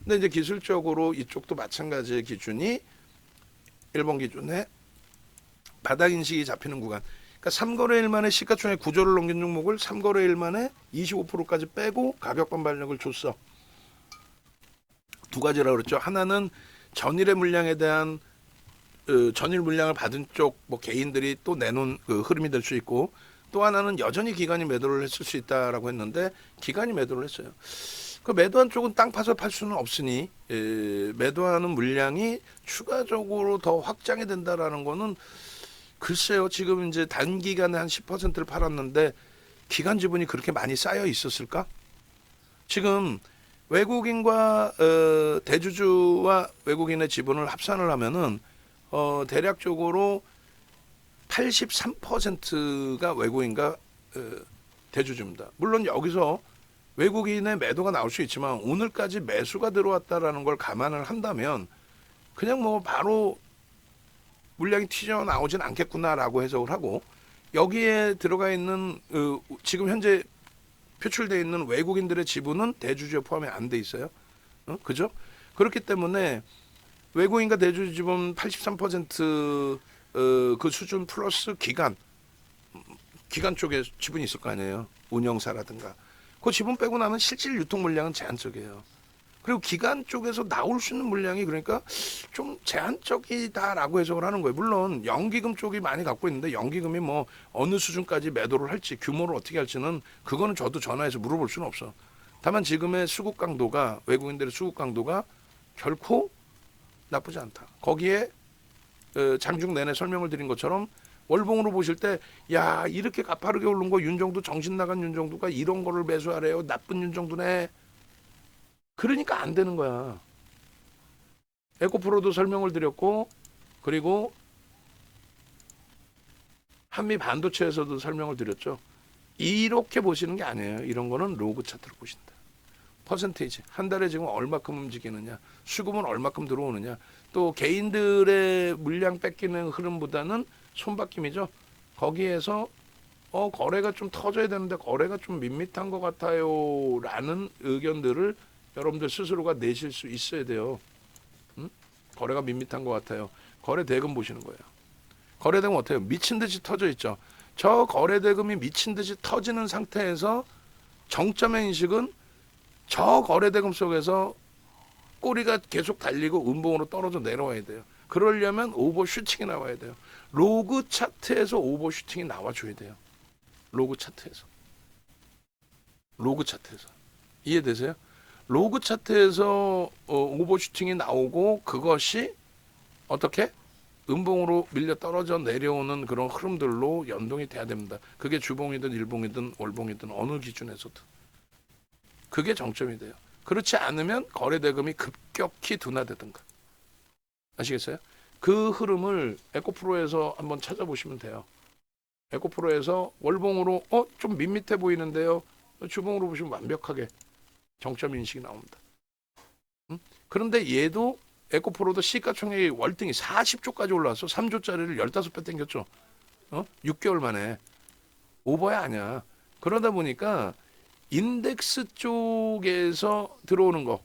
근데 이제 기술적으로 이쪽도 마찬가지의 기준이 일본 기준에 바닥 인식이 잡히는 구간. 그러니까 3거래일 만에 시가총액 9조를 넘긴 종목을 3거래일 만에 25%까지 빼고 가격 반발력을 줬어. 두 가지라고 그랬죠. 하나는 전일의 물량에 대한 전일 물량을 받은 쪽 개인들이 또 내놓은 그 흐름이 될 수 있고, 또 하나는 여전히 기관이 매도를 했을 수 있다라고 했는데 기관이 매도를 했어요. 그 매도한 쪽은 땅 파서 팔 수는 없으니 매도하는 물량이 추가적으로 더 확장이 된다라는 거는 글쎄요. 지금 이제 단기간에 한 10%를 팔았는데 기관 지분이 그렇게 많이 쌓여 있었을까? 지금 외국인과 대주주와 외국인의 지분을 합산을 하면은 대략적으로 83%가 외국인과 대주주입니다. 물론 여기서 외국인의 매도가 나올 수 있지만 오늘까지 매수가 들어왔다라는 걸 감안을 한다면 그냥 바로 물량이 튀어나오진 않겠구나라고 해석을 하고, 여기에 들어가 있는 지금 현재 표출되어 있는 외국인들의 지분은 대주주에 포함이 안 돼 있어요. 그죠? 그렇기 때문에 외국인과 대주 지분 83% 그 수준 플러스 기간 쪽에 지분이 있을 거 아니에요. 운영사라든가. 그 지분 빼고 나면 실질 유통 물량은 제한적이에요. 그리고 기간 쪽에서 나올 수 있는 물량이 그러니까 좀 제한적이다라고 해석을 하는 거예요. 물론 연기금 쪽이 많이 갖고 있는데 연기금이 뭐 어느 수준까지 매도를 할지 규모를 어떻게 할지는 그거는 저도 전화해서 물어볼 수는 없어. 다만 지금의 수급 강도가 외국인들의 수급 강도가 결코 나쁘지 않다. 거기에 장중 내내 설명을 드린 것처럼 월봉으로 보실 때 야 이렇게 가파르게 오른 거 윤정도 정신 나간 윤정도가 이런 거를 매수하래요. 나쁜 윤정도네. 그러니까 안 되는 거야. 에코프로도 설명을 드렸고 그리고 한미 반도체에서도 설명을 드렸죠. 이렇게 보시는 게 아니에요. 이런 거는 로그 차트로 보신다. 퍼센테이지 한 달에 지금 얼마큼 움직이느냐, 수급은 얼마큼 들어오느냐, 또 개인들의 물량 뺏기는 흐름보다는 손바뀜이죠. 거기에서 거래가 좀 터져야 되는데 거래가 좀 밋밋한 것 같아요 라는 의견들을 여러분들 스스로가 내실 수 있어야 돼요. 거래가 밋밋한 것 같아요. 거래 대금 보시는 거예요. 거래 대금 어때요? 미친 듯이 터져 있죠. 저 거래 대금이 미친 듯이 터지는 상태에서 정점의 인식은 저 거래 대금 속에서 꼬리가 계속 달리고 음봉으로 떨어져 내려와야 돼요. 그러려면 오버슈팅이 나와야 돼요. 로그 차트에서 오버슈팅이 나와줘야 돼요. 로그 차트에서. 이해되세요? 로그 차트에서 오버슈팅이 나오고 그것이 어떻게? 음봉으로 밀려 떨어져 내려오는 그런 흐름들로 연동이 돼야 됩니다. 그게 주봉이든 일봉이든 월봉이든 어느 기준에서든. 그게 정점이 돼요. 그렇지 않으면 거래 대금이 급격히 둔화되든가. 아시겠어요? 그 흐름을 에코프로에서 한번 찾아보시면 돼요. 에코프로에서 월봉으로 좀 밋밋해 보이는데요. 주봉으로 보시면 완벽하게 정점 인식이 나옵니다. 그런데 얘도 에코프로도 시가총액이 월등히 40조까지 올라왔어. 3조짜리를 15배 땡겼죠. 6개월 만에. 오버야 아니야. 그러다 보니까 인덱스 쪽에서 들어오는 거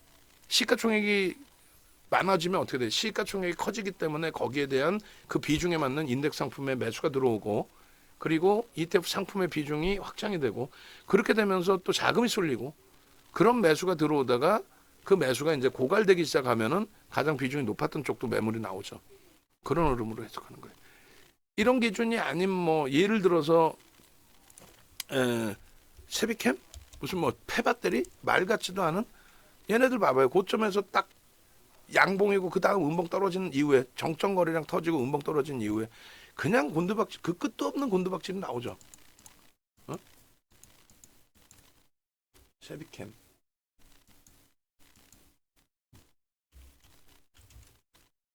시가총액이 많아지면 어떻게 돼? 시가총액이 커지기 때문에 거기에 대한 그 비중에 맞는 인덱스 상품의 매수가 들어오고 그리고 ETF 상품의 비중이 확장이 되고 그렇게 되면서 또 자금이 쏠리고 그런 매수가 들어오다가 그 매수가 이제 고갈되기 시작하면은 가장 비중이 높았던 쪽도 매물이 나오죠. 그런 흐름으로 해석하는 거예요. 이런 기준이 아닌 뭐 예를 들어서 세비캠 무슨 뭐 폐배터리 말 같지도 않은 얘네들 봐봐요. 고점에서 딱 양봉이고 그 다음 음봉 떨어지는 이후에 정점 거래량 터지고 음봉 떨어진 이후에 그냥 곤두박질 그 끝도 없는 곤두박질이 나오죠. 세비캠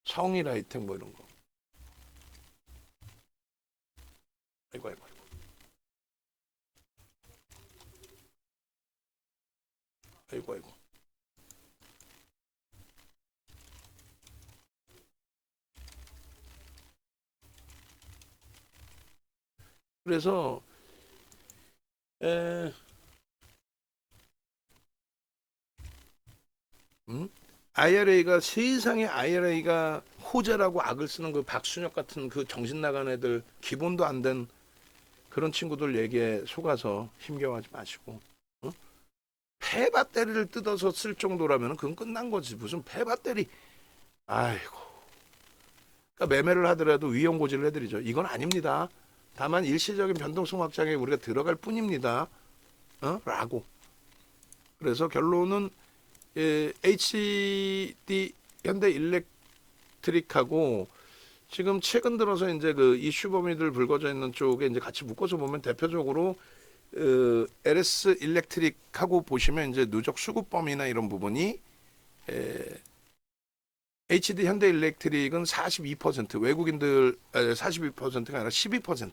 성일아이텍 뭐 이런 거. 아이고. 그래서 IRA가 세상에 IRA가 호재라고 악을 쓰는 그 박순혁 같은 그 정신 나간 애들 기본도 안 된 그런 친구들 얘기에 속아서 힘겨워하지 마시고 폐배터리를 뜯어서 쓸 정도라면 그건 끝난 거지. 무슨 폐배터리. 아이고. 그러니까 매매를 하더라도 위험 고지를 해드리죠. 이건 아닙니다. 다만 일시적인 변동성 확장에 우리가 들어갈 뿐입니다. 라고. 그래서 결론은 HD 현대 일렉트릭하고 지금 최근 들어서 이제 그 이슈 범위들 불거져 있는 쪽에 이제 같이 묶어서 보면 대표적으로 LS 일렉트릭하고 보시면 이제 누적 수급 범위나 이런 부분이 HD 현대 일렉트릭은 42% 외국인들 42%가 아니라 12%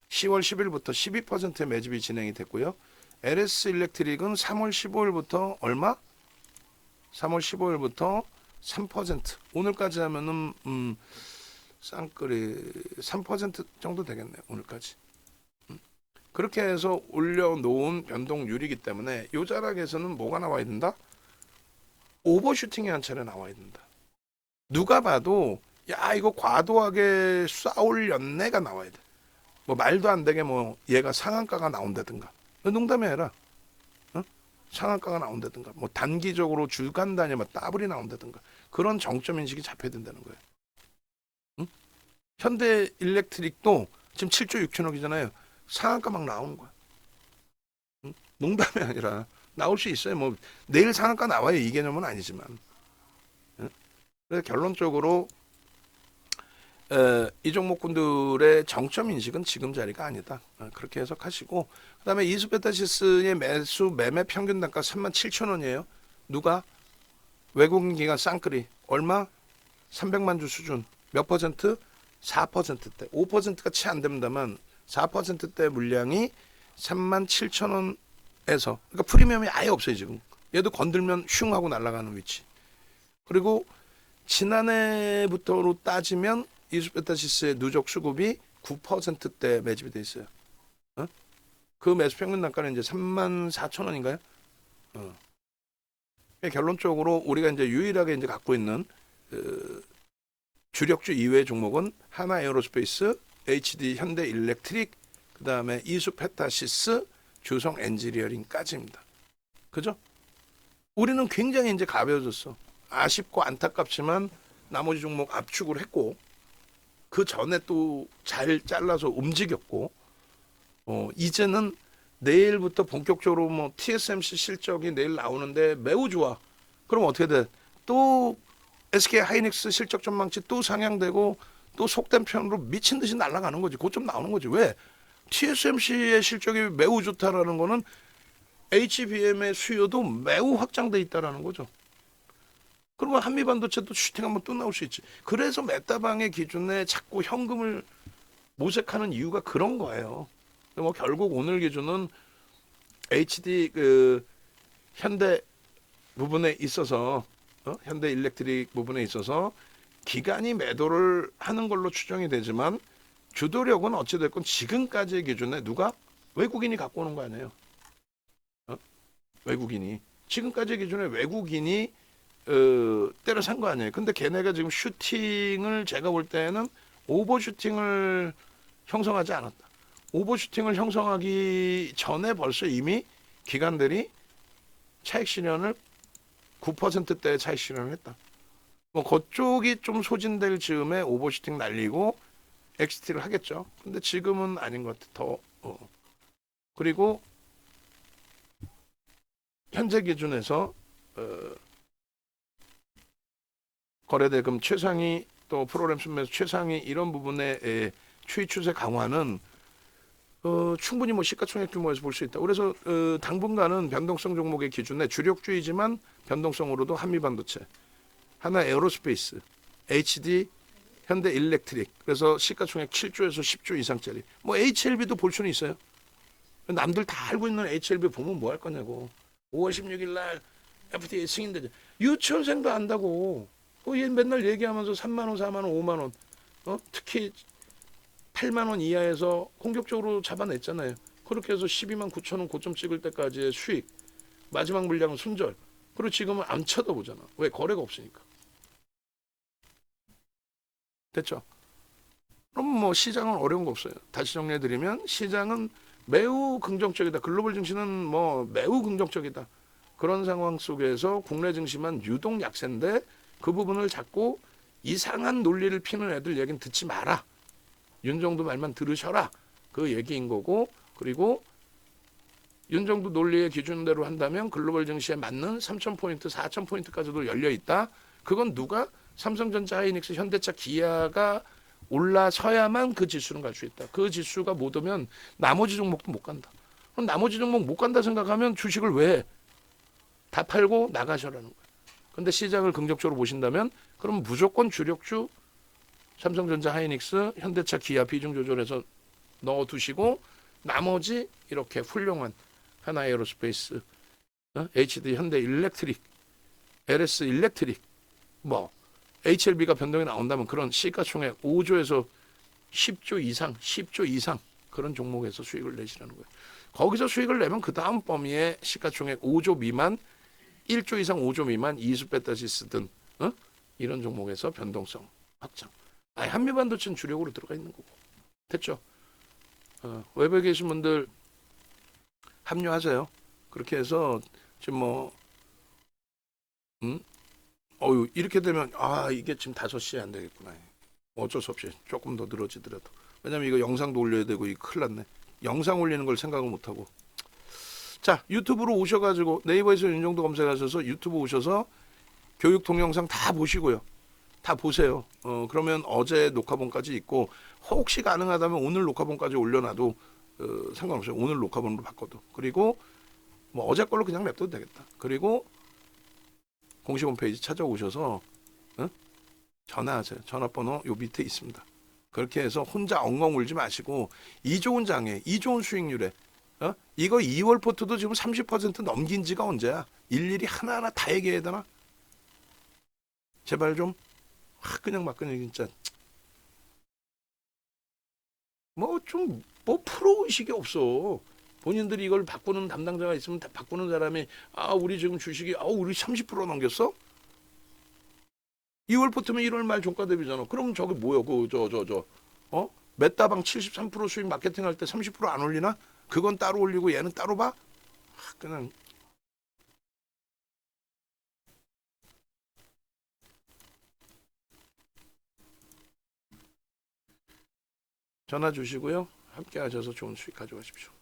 10월 10일부터 12%의 매집이 진행이 됐고요. LS 일렉트릭은 3월 15일부터 얼마? 3월 15일부터 3% 오늘까지 하면은 쌍끌이 3% 정도 되겠네요. 오늘까지. 그렇게 해서 올려놓은 변동률이기 때문에 요 자락에서는 뭐가 나와야 된다? 오버슈팅이 한 차례 나와야 된다. 누가 봐도 야 이거 과도하게 쏴올렸네가 나와야 돼. 뭐 말도 안 되게 뭐 얘가 상한가가 나온다든가. 농담이 아니라 상한가가 나온다든가 뭐 단기적으로 주간 단위 뭐 더블이 나온다든가 그런 정점 인식이 잡혀야 된다는 거예요. 응? 현대 일렉트릭도 지금 7조 6천억이잖아요. 상한가 막 나오는 거야. 응? 농담이 아니라 나올 수 있어요. 뭐 내일 상한가 나와요. 이 개념은 아니지만. 응? 그래서 결론적으로 이 종목군들의 정점 인식은 지금 자리가 아니다. 그렇게 해석하시고 그다음에 이수베타시스의 매수 매매 평균 단가 37,000원이에요. 누가? 외국인 기관 쌍끌이 얼마? 300만 주 수준. 몇 퍼센트? 4%대. 5%가 채 안 됩니다만 4%대 물량이 37,000원에서 그러니까 프리미엄이 아예 없어요 지금. 얘도 건들면 슝 하고 날아가는 위치. 그리고 지난해부터로 따지면 이수베타시스의 누적 수급이 9%대 매집이 돼 있어요. 그 매수 평균 단가는 이제 34,000원인가요? 결론적으로 우리가 이제 유일하게 이제 갖고 있는 주력주 이외의 종목은 하나에어로스페이스, HD 현대 일렉트릭, 그 다음에 이수페타시스, 주성 엔지니어링까지입니다. 그죠? 우리는 굉장히 이제 가벼워졌어. 아쉽고 안타깝지만 나머지 종목 압축을 했고 그 전에 또 잘 잘라서 움직였고 이제는 내일부터 본격적으로 뭐 TSMC 실적이 내일 나오는데 매우 좋아. 그럼 어떻게 돼? 또 SK 하이닉스 실적 전망치 또 상향되고 또 속된 편으로 미친 듯이 날아가는 거지. 고점 나오는 거지. 왜? TSMC의 실적이 매우 좋다라는 거는 HBM의 수요도 매우 확장돼 있다라는 거죠. 그러면 한미반도체도 슈팅 한번 또 나올 수 있지. 그래서 메타방의 기준에 자꾸 현금을 모색하는 이유가 그런 거예요. 뭐 결국 오늘 기준은 HD 현대 부분에 있어서 현대 일렉트릭 부분에 있어서 기관이 매도를 하는 걸로 추정이 되지만 주도력은 어찌됐건 지금까지의 기준에 누가 외국인이 갖고 오는 거 아니에요. 외국인이 지금까지의 기준에 외국인이 때려 산 거 아니에요. 근데 걔네가 지금 슈팅을 제가 볼 때는 오버슈팅을 형성하지 않았다. 오버슈팅을 형성하기 전에 벌써 이미 기관들이 차익 실현을 9%대의 차익 실현을 했다. 뭐 그쪽이 좀 소진될 즈음에 오버슈팅 날리고 엑시트를 하겠죠. 근데 지금은 아닌 것 같아. 그리고 현재 기준에서 거래대금 최상위 또 프로그램 순매수 최상위 이런 부분의 추이 추세 강화는 충분히 뭐 시가총액 규모에서 볼 수 있다. 그래서 당분간은 변동성 종목의 기준에 주력주이지만 변동성으로도 한미반도체, 하나 에어로스페이스, HD, 현대 일렉트릭. 그래서 시가총액 7조에서 10조 이상짜리. 뭐 HLB도 볼 수는 있어요. 남들 다 알고 있는 HLB 보면 뭐 할 거냐고. 5월 16일 날 FDA 승인되죠. 유치원생도 안다고. 얘 맨날 얘기하면서 3만 원, 4만 원, 5만 원. 특히 8만 원 이하에서 공격적으로 잡아냈잖아요. 그렇게 해서 12만 9천 원 고점 찍을 때까지의 수익. 마지막 물량은 순절. 그리고 지금은 안 쳐다보잖아. 왜? 거래가 없으니까. 됐죠? 그럼 뭐 시장은 어려운 거 없어요. 다시 정리해드리면 시장은 매우 긍정적이다. 글로벌 증시는 뭐 매우 긍정적이다. 그런 상황 속에서 국내 증시만 유독 약세인데 그 부분을 자꾸 이상한 논리를 피는 애들 얘기는 듣지 마라. 윤정도 말만 들으셔라. 그 얘기인 거고 그리고 윤정도 논리의 기준대로 한다면 글로벌 증시에 맞는 3,000포인트, 4,000포인트까지도 열려있다. 그건 누가? 삼성전자, 하이닉스, 현대차, 기아가 올라서야만 그 지수는 갈 수 있다. 그 지수가 못 오면 나머지 종목도 못 간다. 그럼 나머지 종목 못 간다 생각하면 주식을 왜 해? 다 팔고 나가셔라는 거예요. 근데 시장을 긍정적으로 보신다면 그럼 무조건 주력주 삼성전자, 하이닉스, 현대차, 기아 비중 조절해서 넣어두시고 나머지 이렇게 훌륭한 하나 에어로스페이스, HD 현대 일렉트릭, LS 일렉트릭, 뭐 HLB가 변동이 나온다면 그런 시가총액 5조에서 10조 이상, 10조 이상 그런 종목에서 수익을 내시라는 거예요. 거기서 수익을 내면 그 다음 범위에 시가총액 5조 미만, 1조 이상 5조 미만 이수베타시스든 이런 종목에서 변동성 확장. 한미반도체는 주력으로 들어가 있는 거고. 됐죠? 외부에 계신 분들 합류하세요. 그렇게 해서 지금 뭐 이렇게 되면 이게 지금 5시에 안 되겠구나. 어쩔 수 없이 조금 더 늘어지더라도. 왜냐면 이거 영상도 올려야 되고 이 큰일 났네. 영상 올리는 걸 생각을 못 하고. 자, 유튜브로 오셔가지고 네이버에서 윤정도 검색하셔서 유튜브 오셔서 교육 동영상 다 보시고요. 다 보세요. 그러면 어제 녹화본까지 있고 혹시 가능하다면 오늘 녹화본까지 올려놔도 상관없어요. 오늘 녹화본으로 바꿔도. 그리고 뭐 어제 걸로 그냥 냅둬도 되겠다. 그리고 공식 홈페이지 찾아오셔서 전화하세요. 전화번호 요 밑에 있습니다. 그렇게 해서 혼자 엉엉 울지 마시고 이 좋은 장에 이 좋은 수익률에 이거 2월 포트도 지금 30% 넘긴 지가 언제야? 일일이 하나하나 다 얘기해야 되나? 제발 좀 그냥 막 그냥 진짜 뭐 좀 뭐 프로 의식이 없어. 본인들이 이걸 바꾸는 담당자가 있으면 다 바꾸는 사람이 우리 지금 주식이 우리 30% 넘겼어? 2월 포트면 1월 말 종가 대비잖아. 그럼 저게 뭐야? 메타방 73% 수익 마케팅 할 때 30%안 올리나? 그건 따로 올리고 얘는 따로 봐? 그냥 전화 주시고요. 함께 하셔서 좋은 수익 가져가십시오.